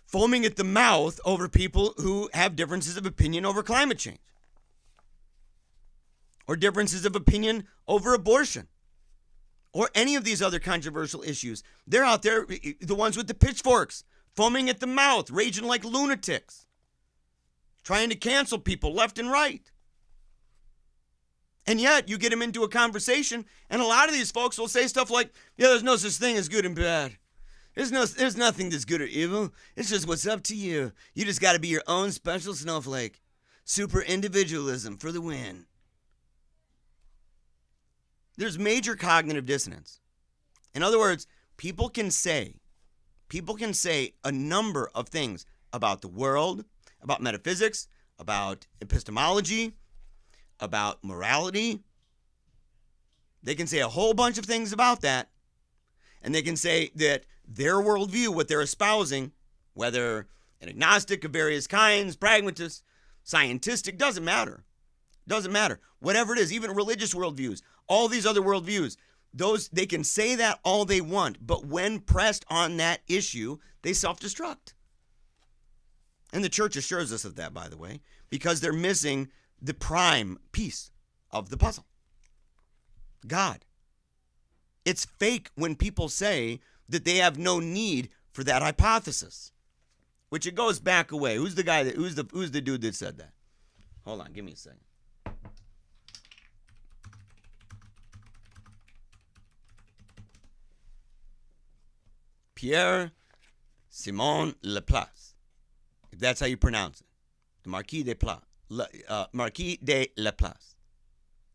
Speaker 1: foaming at the mouth over people who have differences of opinion over climate change, or differences of opinion over abortion, or any of these other controversial issues. They're out there, the ones with the pitchforks, foaming at the mouth, raging like lunatics, trying to cancel people left and right. And yet, you get them into a conversation, and a lot of these folks will say stuff like, yeah, there's no such thing as good and bad. There's nothing that's good or evil. It's just what's up to you. You just got to be your own special snowflake. Super individualism for the win. There's major cognitive dissonance. In other words, people can say a number of things about the world, about metaphysics, about epistemology, about morality. They can say a whole bunch of things about that. And they can say that their worldview, what they're espousing, whether an agnostic of various kinds, pragmatist, scientistic, doesn't matter. Doesn't matter. Whatever it is, even religious worldviews, all these other worldviews, they can say that all they want, but when pressed on that issue, they self-destruct. And the church assures us of that, by the way, because they're missing the prime piece of the puzzle. God. It's fake when people say that they have no need for that hypothesis, which it goes back away. Who's the dude that said that? Hold on, give me a second. Pierre Simon Laplace, if that's how you pronounce it, the Marquis de Laplace,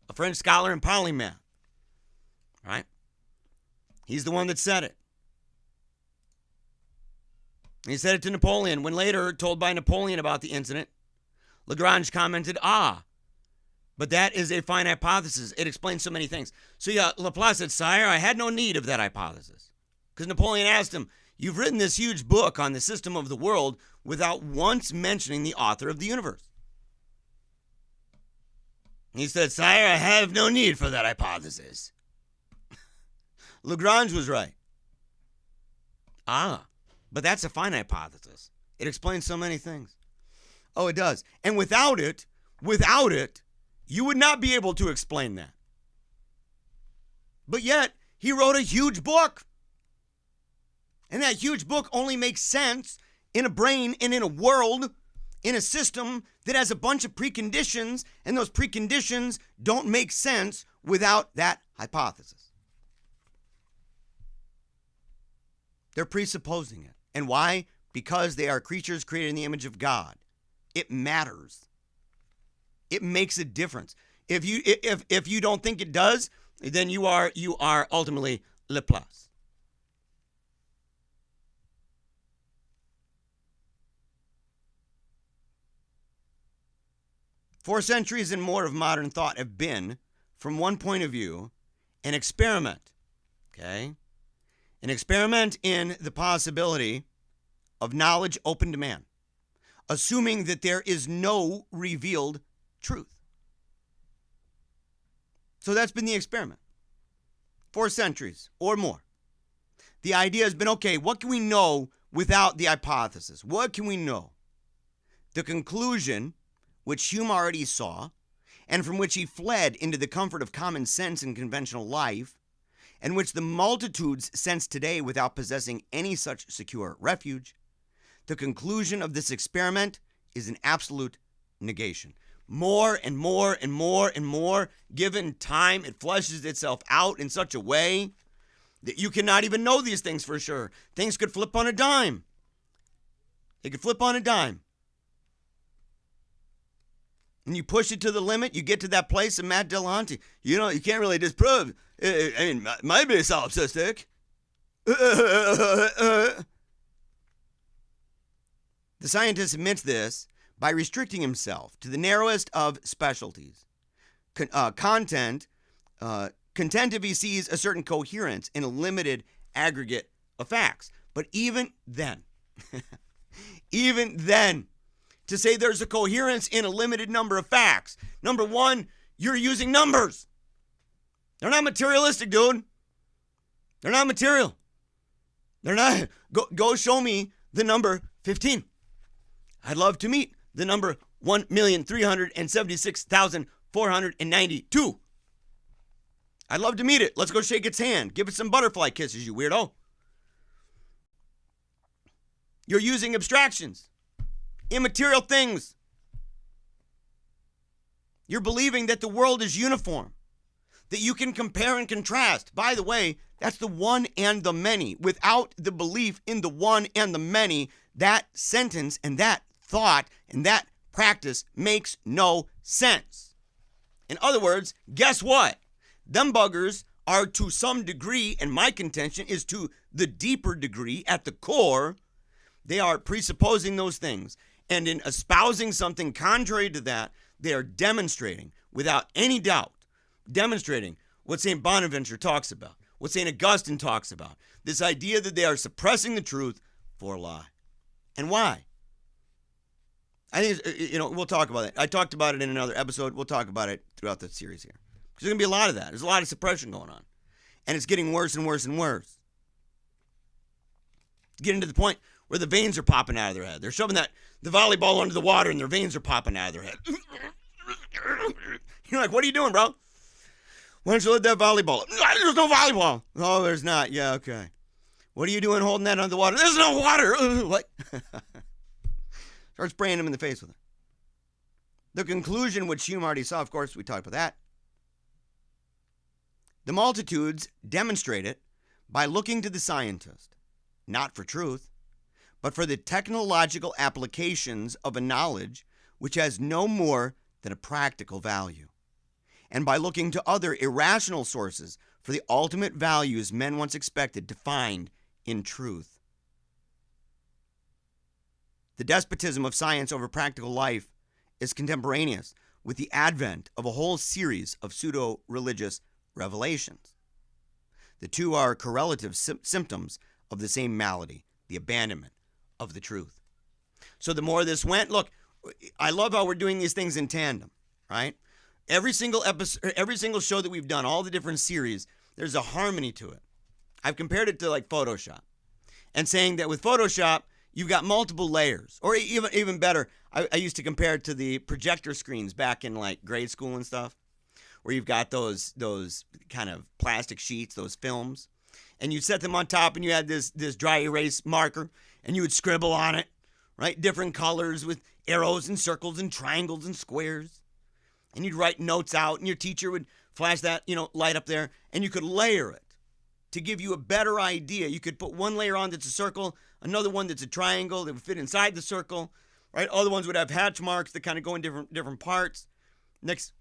Speaker 1: a French scholar and polymath, right? He's the one that said it. He said it to Napoleon. When later told by Napoleon about the incident, Lagrange commented, but But that is a fine hypothesis. It explains so many things. So yeah, Laplace said, sire, I had no need of that hypothesis. Because Napoleon asked him, you've written this huge book on the system of the world without once mentioning the author of the universe. He said, sire, I have no need for that hypothesis. Lagrange was right. But that's a fine hypothesis. It explains so many things. Oh, it does. And without it, you would not be able to explain that. But yet, he wrote a huge book. And that huge book only makes sense in a brain and in a world, in a system that has a bunch of preconditions, and those preconditions don't make sense without that hypothesis. They're presupposing it. And why? Because they are creatures created in the image of God. It matters. It makes a difference. If you don't think it does, then you are ultimately Laplace. For centuries and more of modern thought have been, from one point of view, an experiment. Okay? An experiment in the possibility of knowledge open to man, assuming that there is no revealed truth. So that's been the experiment for centuries or more. The idea has been, okay, what can we know without the hypothesis? What can we know? The conclusion, which Hume already saw, and from which he fled into the comfort of common sense and conventional life, and which the multitudes sense today without possessing any such secure refuge, the conclusion of this experiment is an absolute negation. More and more and more and more, given time, it fleshes itself out in such a way that you cannot even know these things for sure. Things could flip on a dime. They could flip on a dime. And you push it to the limit, you get to that place of Matt Dillahunty. You know, you can't really disprove. I mean, might be solipsistic. The scientist admits this by restricting himself to the narrowest of specialties. Content if he sees a certain coherence in a limited aggregate of facts. But even then, to say there's a coherence in a limited number of facts, number one, you're using numbers. They're not materialistic, dude. They're not material. They're not. Go show me the number 15. I'd love to meet the number 1,376,492. I'd love to meet it. Let's go shake its hand. Give it some butterfly kisses, you weirdo. You're using abstractions, immaterial things. You're believing that the world is uniform, that you can compare and contrast. By the way, that's the one and the many. Without the belief in the one and the many, that sentence and that thought and that practice makes no sense. In other words, guess what? Them buggers are to some degree, and my contention is to the deeper degree at the core, they are presupposing those things. And in espousing something contrary to that, they are demonstrating, without any doubt, demonstrating what St. Bonaventure talks about, what St. Augustine talks about, this idea that they are suppressing the truth for a lie. And why? I think, we'll talk about it. I talked about it in another episode. We'll talk about it throughout the series here. There's going to be a lot of that. There's a lot of suppression going on. And it's getting worse and worse and worse. It's getting to the point where the veins are popping out of their head. They're shoving the volleyball under the water and their veins are popping out of their head. You're like, what are you doing, bro? Why don't you let that volleyball? There's no volleyball. Oh, there's not. Yeah, okay. What are you doing holding that under the water? There's no water. What? Start spraying him in the face with it. The conclusion, which Hume already saw, of course, we talked about that. The multitudes demonstrate it by looking to the scientist, not for truth, but for the technological applications of a knowledge which has no more than a practical value, and by looking to other irrational sources for the ultimate values men once expected to find in truth. The despotism of science over practical life is contemporaneous with the advent of a whole series of pseudo-religious revelations. The two are correlative symptoms of the same malady, the abandonment of the truth. So the more this went, look, I love how we're doing these things in tandem, right? Every single episode, every single show that we've done, all the different series, there's a harmony to it. I've compared it to like Photoshop and saying that with Photoshop, you've got multiple layers. Or even better, I used to compare it to the projector screens back in like grade school and stuff, where you've got those kind of plastic sheets, those films, and you set them on top and you had this dry erase marker and you would scribble on it, right? Different colors with arrows and circles and triangles and squares. And you'd write notes out and your teacher would flash that, light up there, and you could layer it to give you a better idea. You could put one layer on that's a circle, another one that's a triangle that would fit inside the circle, right? Other ones would have hatch marks that kind of go in different parts. Next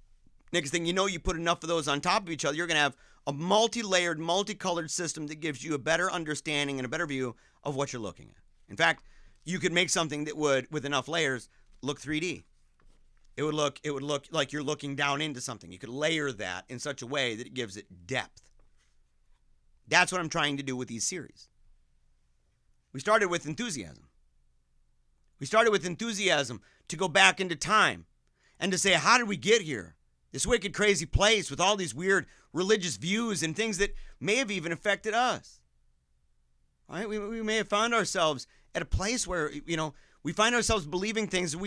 Speaker 1: thing you know, you put enough of those on top of each other, you're going to have a multi-layered, multicolored system that gives you a better understanding and a better view of what you're looking at. In fact, you could make something that would, with enough layers, look 3D. It would look like you're looking down into something. You could layer that in such a way that it gives it depth. That's what I'm trying to do with these series. We started with enthusiasm. We started with enthusiasm to go back into time and to say, how did we get here? This wicked, crazy place with all these weird religious views and things that may have even affected us. Right? We may have found ourselves at a place where, we find ourselves believing things that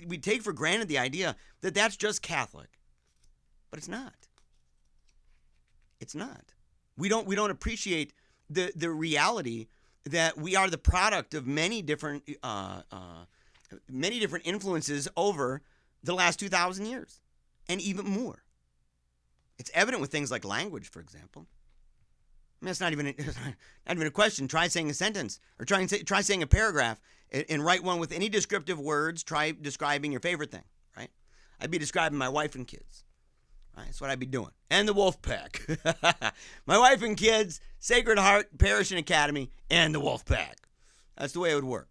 Speaker 1: we take for granted the idea that that's just Catholic. But it's not. It's not. We don't appreciate the reality that we are the product of many different influences over the last 2,000 years, and even more. It's evident with things like language, for example. I mean, it's not even a question. Try saying a sentence, or try saying a paragraph, and write one with any descriptive words. Try describing your favorite thing, right? I'd be describing my wife and kids. Right, that's what I'd be doing. And the wolf pack. My wife and kids, Sacred Heart Parish and Academy, and the wolf pack. That's the way it would work.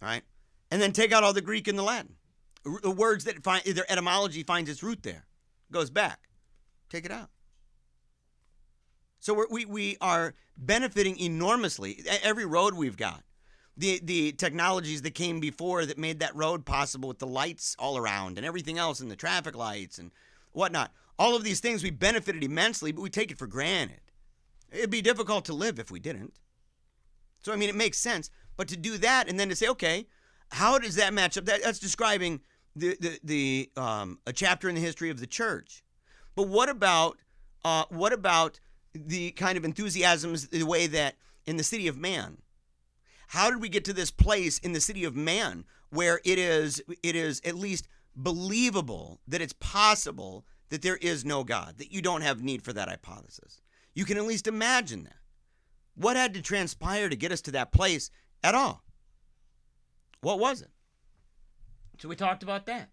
Speaker 1: All right? And then take out all the Greek and the Latin. The words that their etymology finds its root there. Goes back. Take it out. So we are benefiting enormously. Every road we've got. The technologies that came before that made that road possible with the lights all around and everything else and the traffic lights and whatnot. All of these things we benefited immensely, but we take it for granted. It'd be difficult to live if we didn't. So, I mean, it makes sense. But to do that and then to say, okay, how does that match up? That's describing a chapter in the history of the church. But what about the kind of enthusiasms, the way that in the city of man? How did we get to this place in the city of man where it is at least believable that it's possible that there is no God, that you don't have need for that hypothesis? You can at least imagine that. What had to transpire to get us to that place at all? What was it? So we talked about that.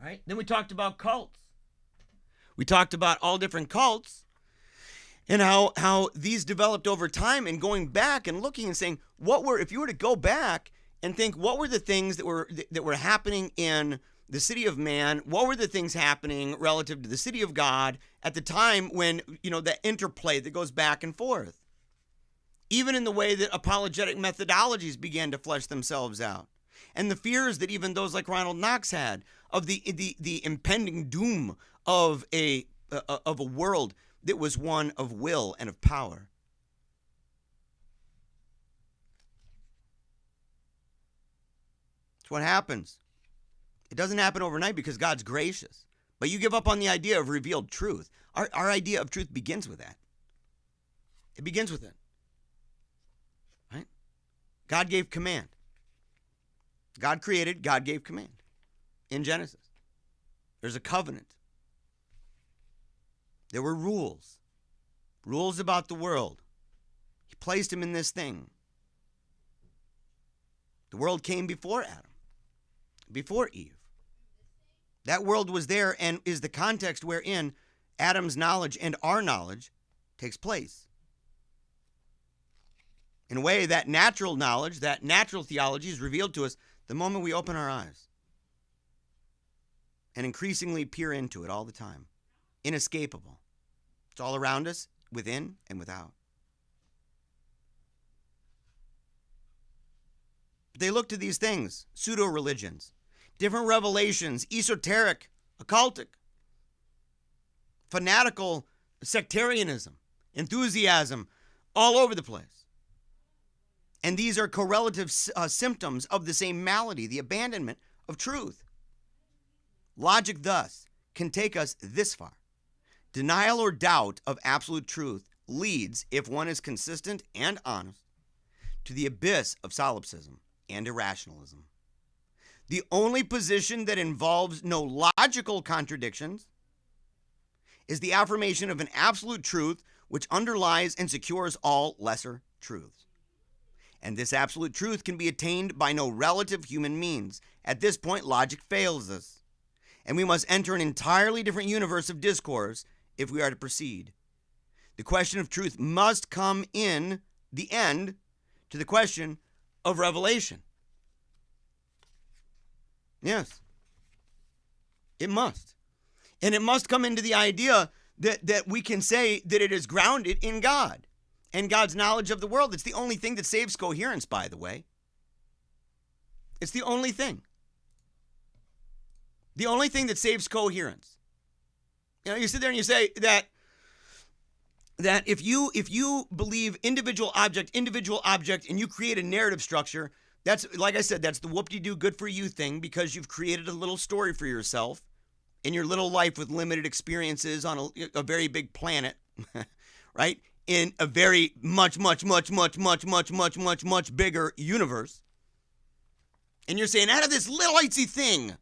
Speaker 1: All right? Then we talked about cults. We talked about all different cults and how these developed over time, and going back and looking and saying, if you were to go back and think, what were the things that were happening in the city of man? What were the things happening relative to the city of God at the time when, that interplay that goes back and forth? Even in the way that apologetic methodologies began to flesh themselves out. And the fears that even those like Ronald Knox had of the impending doom of a world that was one of will and of power. It's what happens. It doesn't happen overnight because God's gracious. But you give up on the idea of revealed truth. Our idea of truth begins with that. It begins with it. Right? God gave command. God created, God gave command. In Genesis. There's a covenant. There were rules. Rules about the world. He placed him in this thing. The world came before Adam. Before Eve. That world was there and is the context wherein Adam's knowledge and our knowledge takes place. In a way, that natural knowledge, that natural theology is revealed to us the moment we open our eyes. and increasingly peer into it all the time. Inescapable. It's all around us, within and without. They look to these things, pseudo-religions, different revelations, esoteric, occultic, fanatical sectarianism, enthusiasm, all over the place. And these are correlative symptoms of the same malady, the abandonment of truth. Logic, thus, can take us this far. Denial or doubt of absolute truth leads, if one is consistent and honest, to the abyss of solipsism and irrationalism. The only position that involves no logical contradictions is the affirmation of an absolute truth which underlies and secures all lesser truths. And this absolute truth can be attained by no relative human means. At this point, logic fails us, and we must enter an entirely different universe of discourse if we are to proceed. The question of truth must come in the end to the question of revelation. Yes, it must. And it must come into the idea that we can say that it is grounded in God and God's knowledge of the world. It's the only thing that saves coherence, by the way. It's the only thing. The only thing that saves coherence. You know, you sit there and you say that if you believe individual object, and you create a narrative structure, that's, like I said, that's the whoop-de-doo good for you thing, because you've created a little story for yourself in your little life with limited experiences on a very big planet, right? In a very much bigger universe. And you're saying, out of this little itsy thing,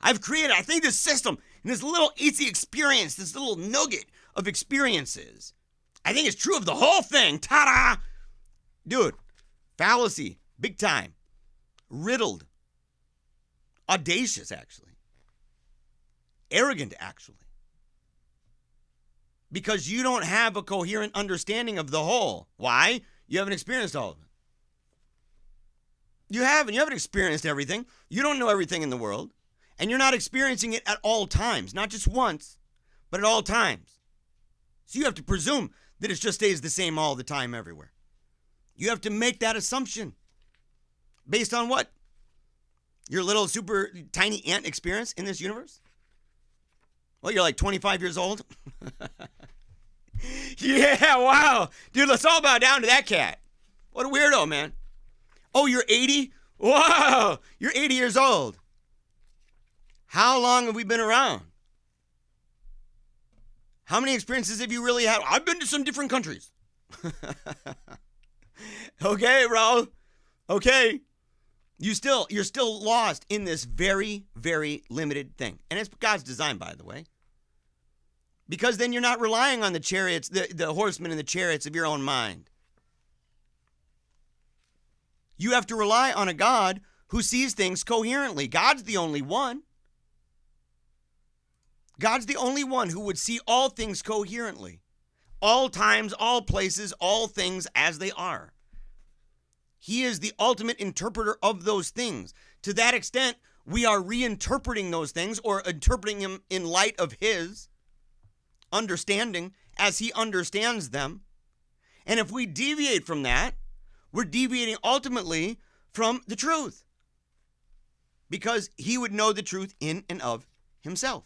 Speaker 1: I've created, I think, this system, and this little itsy experience, this little nugget of experiences, I think it's true of the whole thing. Ta-da! Dude, fallacy, big time. Riddled. Audacious, actually. Arrogant, actually. Because you don't have a coherent understanding of the whole. Why? You haven't experienced all of it. You haven't experienced everything. You don't know everything in the world. And you're not experiencing it at all times. Not just once, but at all times. So you have to presume that it just stays the same all the time everywhere. You have to make that assumption. Based on what? Your little super tiny ant experience in this universe? Well, you're like 25 years old? Yeah, wow. Dude, let's all bow down to that cat. What a weirdo, man. Oh, you're 80? Whoa, you're 80 years old. How long have we been around? How many experiences have you really had? I've been to some different countries. Okay, bro. Okay. You're still lost in this very, very limited thing. And it's God's design, by the way. Because then you're not relying on the chariots, the horsemen and the chariots of your own mind. You have to rely on a God who sees things coherently. God's the only one. God's the only one who would see all things coherently. All times, all places, all things as they are. He is the ultimate interpreter of those things. To that extent, we are reinterpreting those things or interpreting them in light of his understanding as he understands them. And if we deviate from that, we're deviating ultimately from the truth. Because he would know the truth in and of himself.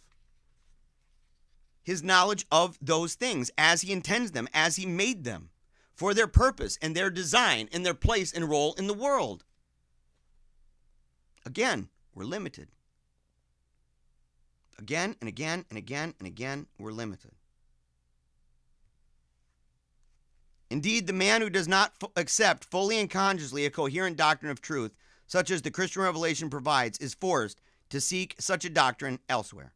Speaker 1: His knowledge of those things as he intends them, as he made them, for their purpose and their design and their place and role in the world. Again, we're limited. Again and again and again and again, we're limited. Indeed, the man who does not accept fully and consciously a coherent doctrine of truth, such as the Christian revelation provides, is forced to seek such a doctrine elsewhere.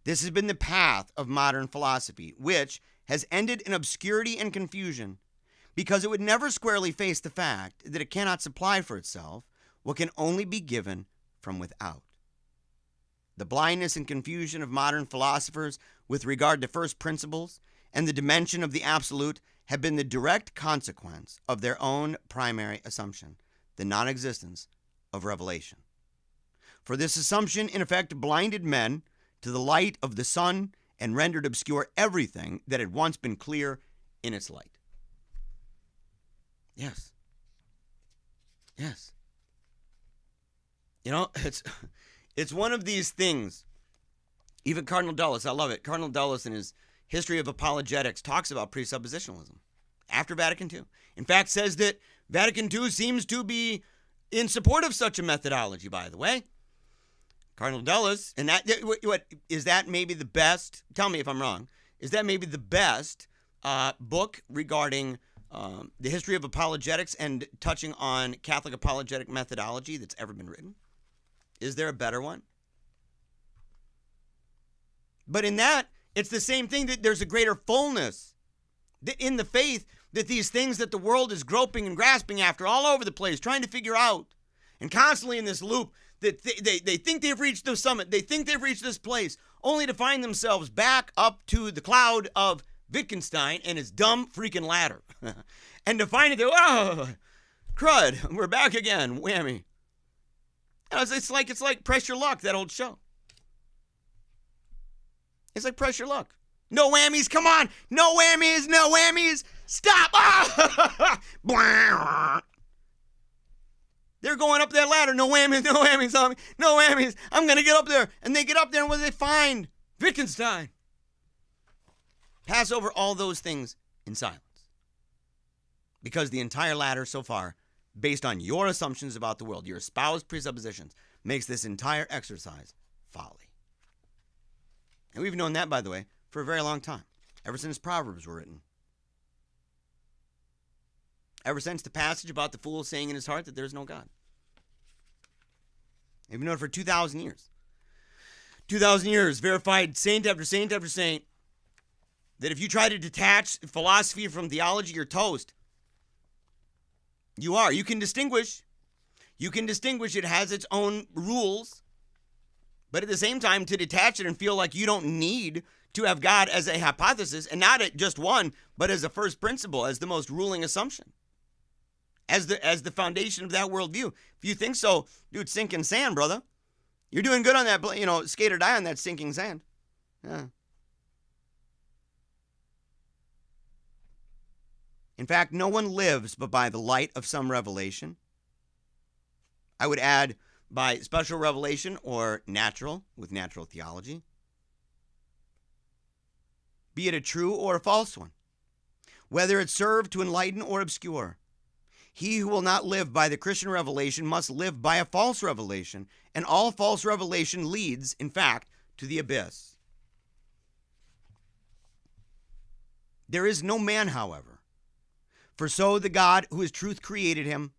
Speaker 1: This has been the path of modern philosophy, which has ended in obscurity and confusion because it would never squarely face the fact that it cannot supply for itself what can only be given from without. The blindness and confusion of modern philosophers with regard to first principles and the dimension of the absolute have been the direct consequence of their own primary assumption, the non-existence of revelation.
Speaker 2: For this assumption, in effect, blinded men to the light of the sun and rendered obscure everything that had once been clear in its light. Yes. Yes. You know, it's one of these things. Even Cardinal Dulles, I love it. Cardinal Dulles, in his History of Apologetics, talks about presuppositionalism after Vatican II. In fact, says that Vatican II seems to be in support of such a methodology, by the way. Cardinal Dulles, and that, what is that maybe the best, tell me if I'm wrong, is that maybe the best book regarding the history of apologetics and touching on Catholic apologetic methodology that's ever been written? Is there a better one? But in that, it's the same thing, that there's a greater fullness in the faith, that these things that the world is groping and grasping after all over the place, trying to figure out, and constantly in this loop, that they think they've reached the summit, they think they've reached this place, only to find themselves back up to the cloud of Wittgenstein and his dumb freaking ladder. And to find it, oh, crud, we're back again, whammy. It's like Press Your Luck, that old show. It's like Press Your Luck. No whammies, come on. No whammies, no whammies. Stop. Oh! They're going up that ladder. No whammies, no whammies, no whammies. I'm going to get up there. And they get up there, and what do they find? Wittgenstein. Pass over all those things in silence. Because the entire ladder so far, based on your assumptions about the world, your espoused presuppositions, makes this entire exercise folly. And we've known that, by the way, for a very long time, ever since Proverbs were written. Ever since the passage about the fool saying in his heart that there is no God. We've known it for 2,000 years. 2,000 years, verified saint after saint after saint, that if you try to detach philosophy from theology, you're toast. You are. You can distinguish. You can distinguish. It has its own rules. But at the same time, to detach it and feel like you don't need to have God as a hypothesis, and not at just one, but as a first principle, as the most ruling assumption, as the foundation of that worldview. If you think so, dude, sinking sand, brother. You're doing good on that, skate or die on that sinking sand. Yeah. In fact, no one lives but by the light of some revelation. I would add, by special revelation or natural, with natural theology. Be it a true or a false one, whether it serve to enlighten or obscure. He who will not live by the Christian revelation must live by a false revelation, and all false revelation leads, in fact, to the abyss. There is no man, however, for so the God who is truth created him,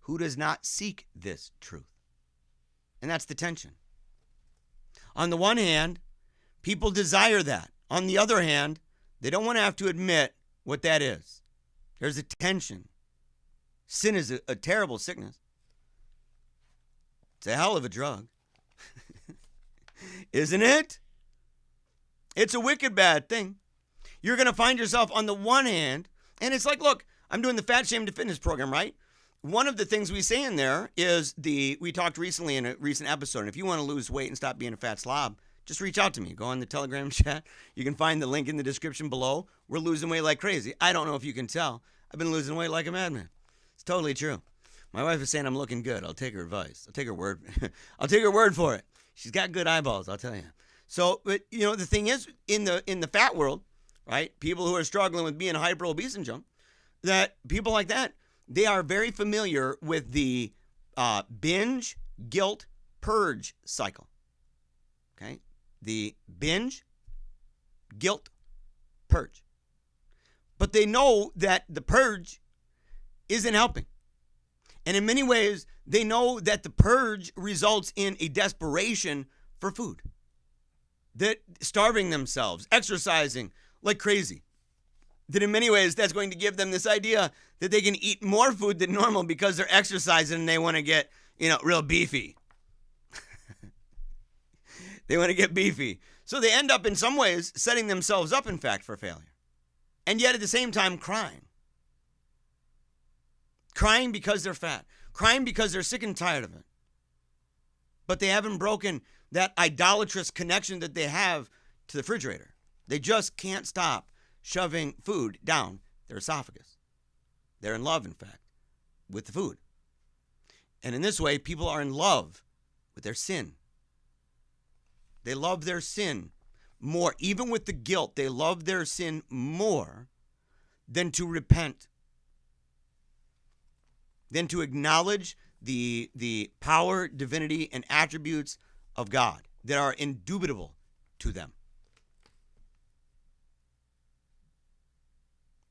Speaker 2: who does not seek this truth. And that's the tension. On the one hand, people desire that. On the other hand, they don't want to have to admit what that is. There's a tension. Sin is a terrible sickness. It's a hell of a drug. Isn't it? It's a wicked bad thing. You're going to find yourself on the one hand, and it's like, look, I'm doing the Fat Shame to Fitness program, right? One of the things we say in there is we talked recently in a recent episode, and if you want to lose weight and stop being a fat slob, just reach out to me. Go on the Telegram chat. You can find the link in the description below. We're losing weight like crazy. I don't know if you can tell. I've been losing weight like a madman. It's totally true. My wife is saying I'm looking good. I'll take her advice. I'll take her word. I'll take her word for it. She's got good eyeballs, I'll tell you. So, but the thing is, in the fat world, right? People who are struggling with being hyper obese and junk, that people like that, they are very familiar with the binge, guilt, purge cycle. Okay? The binge, guilt, purge. But they know that the purge isn't helping. And in many ways, they know that the purge results in a desperation for food. That starving themselves, exercising like crazy. That in many ways, that's going to give them this idea that they can eat more food than normal because they're exercising and they want to get, real beefy. They want to get beefy. So they end up in some ways setting themselves up, in fact, for failure. And yet at the same time, crying. Crying because they're fat. Crying because they're sick and tired of it.
Speaker 1: but they haven't broken that idolatrous connection that they have to the refrigerator. They just can't stop shoving food down their esophagus. They're in love, in fact, with the food. And in this way, people are in love with their sin. They love their sin more. Even with the guilt, they love their sin more than to repent, than to acknowledge the power, divinity, and attributes of God that are indubitable to them.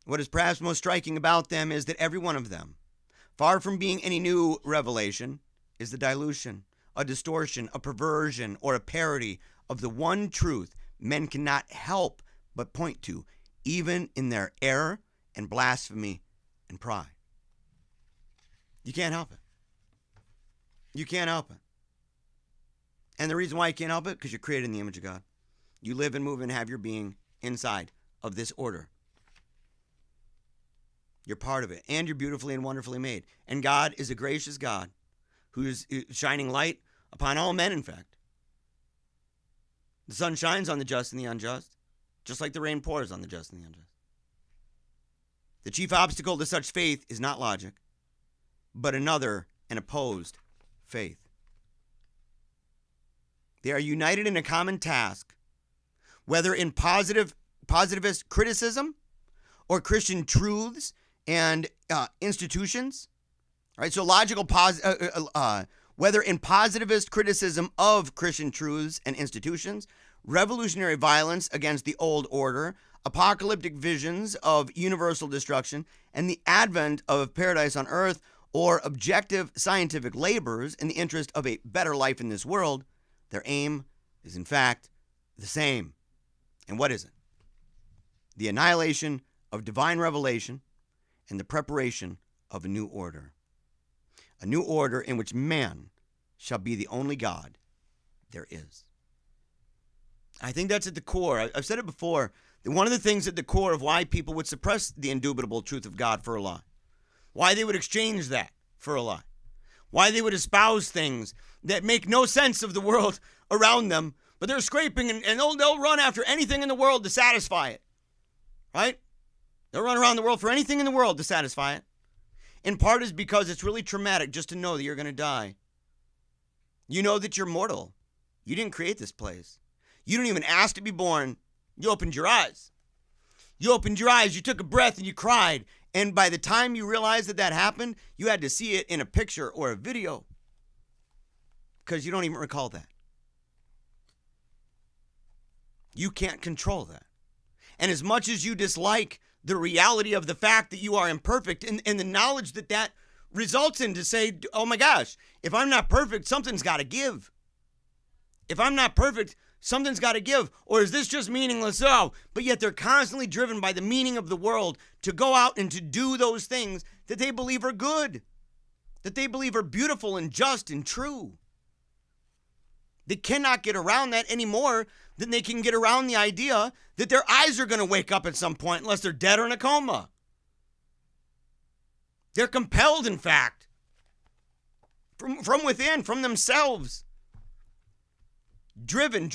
Speaker 1: What is perhaps most striking about them is that every one of them, far from being any new revelation, is the dilution, a distortion, a perversion, or a parody of the one truth men cannot help but point to, even in their error and blasphemy and pride. You can't help it. You can't help it. And the reason why you can't help it, because you're created in the image of God. You live and move and have your being inside of this order. You're part of it, and you're beautifully and wonderfully made. And God is a gracious God who is shining light upon all men, in fact. The sun shines on the just and the unjust, just like the rain pours on the just and the unjust. The chief obstacle to such faith is not logic, but another and opposed faith. They are united in a common task, whether in positivist criticism or Christian truths and institutions. All right, so whether in positivist criticism of Christian truths and institutions, revolutionary violence against the old order, apocalyptic visions of universal destruction, and the advent of paradise on earth, or objective scientific labors in the interest of a better life in this world, their aim is in fact the same. And what is it? The annihilation of divine revelation and the preparation of a new order. A new order in which man shall be the only God there is. I think that's at the core. I've said it before. One of the things at the core of why people would suppress the indubitable truth of God for a lie. Why they would exchange that for a lie. Why they would espouse things that make no sense of the world around them, but they're scraping and they'll run after anything in the world to satisfy it. Right? They'll run around the world for anything in the world to satisfy it. In part is because it's really traumatic just to know that you're going to die. You know that you're mortal. You didn't create this place. You didn't even ask to be born. You opened your eyes. You opened your eyes, you took a breath, and you cried. And by the time you realized that that happened, you had to see it in a picture or a video. Because you don't even recall that. You can't control that. And as much as you dislike the reality of the fact that you are imperfect and the knowledge that that results in, to say, oh my gosh, if I'm not perfect, something's got to give. If I'm not perfect, something's got to give. Or is this just meaningless? Oh, but yet they're constantly driven by the meaning of the world to go out and to do those things that they believe are good, that they believe are beautiful and just and true. They cannot get around that any more than they can get around the idea that their eyes are going to wake up at some point unless they're dead or in a coma. They're compelled, in fact, from within, from themselves. Driven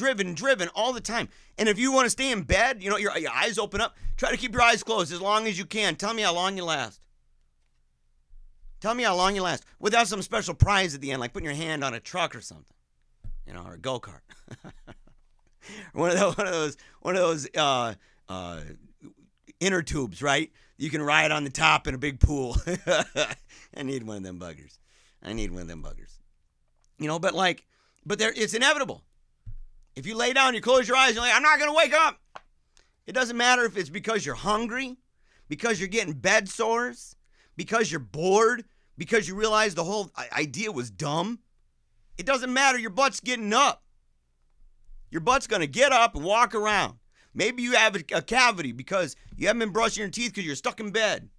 Speaker 1: all the time. And if you want to stay in bed, you know, your eyes open up, try to keep your eyes closed as long as you can. Tell me how long you last. Tell me how long you last. Without some special prize at the end, like putting your hand on a truck or something. You know, or a go-kart. one of those inner tubes, right? You can ride on the top in a big pool. I need one of them buggers. You know, but it's inevitable. If you lay down, you close your eyes, you're like, I'm not going to wake up. It doesn't matter if it's because you're hungry, because you're getting bed sores, because you're bored, because you realize the whole idea was dumb. It doesn't matter. Your butt's getting up. Your butt's going to get up and walk around. Maybe you have a cavity because you haven't been brushing your teeth because you're stuck in bed.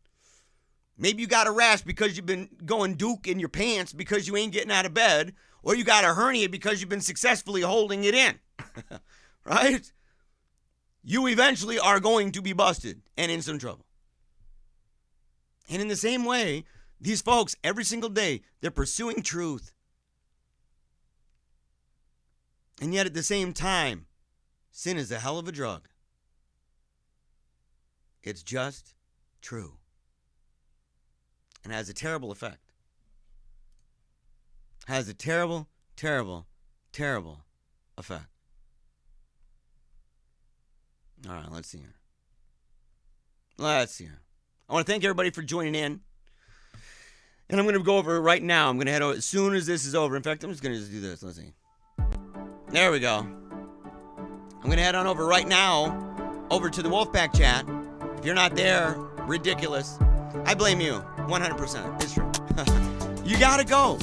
Speaker 1: Maybe you got a rash because you've been going duke in your pants because you ain't getting out of bed. Or you got a hernia because you've been successfully holding it in. Right? You eventually are going to be busted and in some trouble. And in the same way, these folks, every single day, they're pursuing truth. And yet at the same time, sin is a hell of a drug. It's just true. And has a terrible effect. Has a terrible, terrible, terrible effect. All right, let's see here. I want to thank everybody for joining in. And I'm going to go over it right now. I'm going to head over as soon as this is over. In fact, I'm just going to do this. Let's see. There we go. I'm going to head on over right now over to the Wolfpack chat. If you're not there, ridiculous. I blame you. 100%. It's true. You got to go.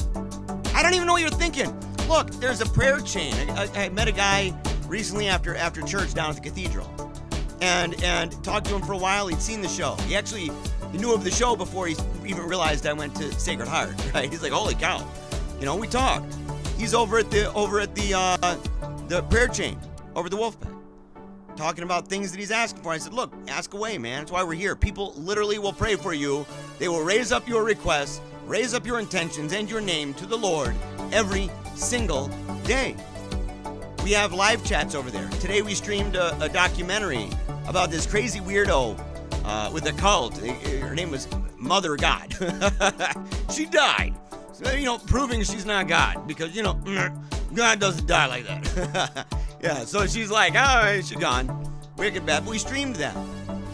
Speaker 1: I don't even know what you're thinking. Look, there's a prayer chain. I met a guy recently after church down at the cathedral. And talked to him for a while. He'd seen the show. He knew of the show before he even realized I went to Sacred Heart, right? He's like, holy cow. You know, we talked. He's over at the prayer chain, over the Wolfpack, talking about things that he's asking for. I said, look, ask away, man. That's why we're here. People literally will pray for you. They will raise up your requests, raise up your intentions and your name to the Lord every single day. We have live chats over there. Today we streamed a documentary about this crazy weirdo with a cult. Her name was Mother God. She died. So, proving she's not God. Because, God doesn't die like that. Yeah, so she's like, oh, she's gone. Wicked bad. But we streamed that.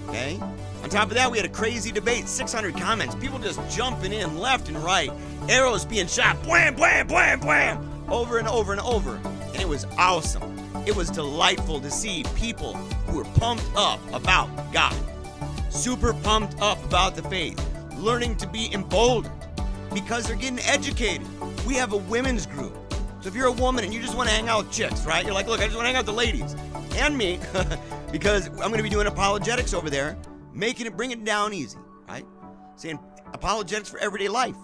Speaker 1: Okay? On top of that, we had a crazy debate. 600 comments. People just jumping in left and right. Arrows being shot. Blam, blam, blam, blam. Over and over and over. And it was awesome. It was delightful to see people who were pumped up about God. Super pumped up about the faith. Learning to be emboldened because they're getting educated. We have a women's group. So if you're a woman and you just want to hang out with chicks, right? You're like, look, I just want to hang out with the ladies. And me. Because I'm going to be doing apologetics over there. Bring it down easy, right? Saying apologetics for everyday life.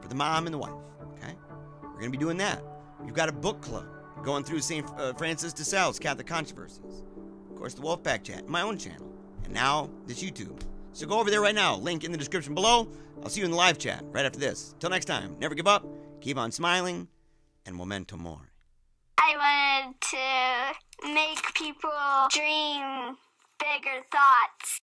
Speaker 1: For the mom and the wife, okay? We're going to be doing that. We've got a book club going through St. Francis de Sales, Catholic Controversies. Of course, the Wolfpack chat, my own channel. And now, this YouTube. So go over there right now. Link in the description below. I'll see you in the live chat right after this. Till next time, never give up, keep on smiling, and memento mori.
Speaker 3: I wanted to make people dream bigger thoughts.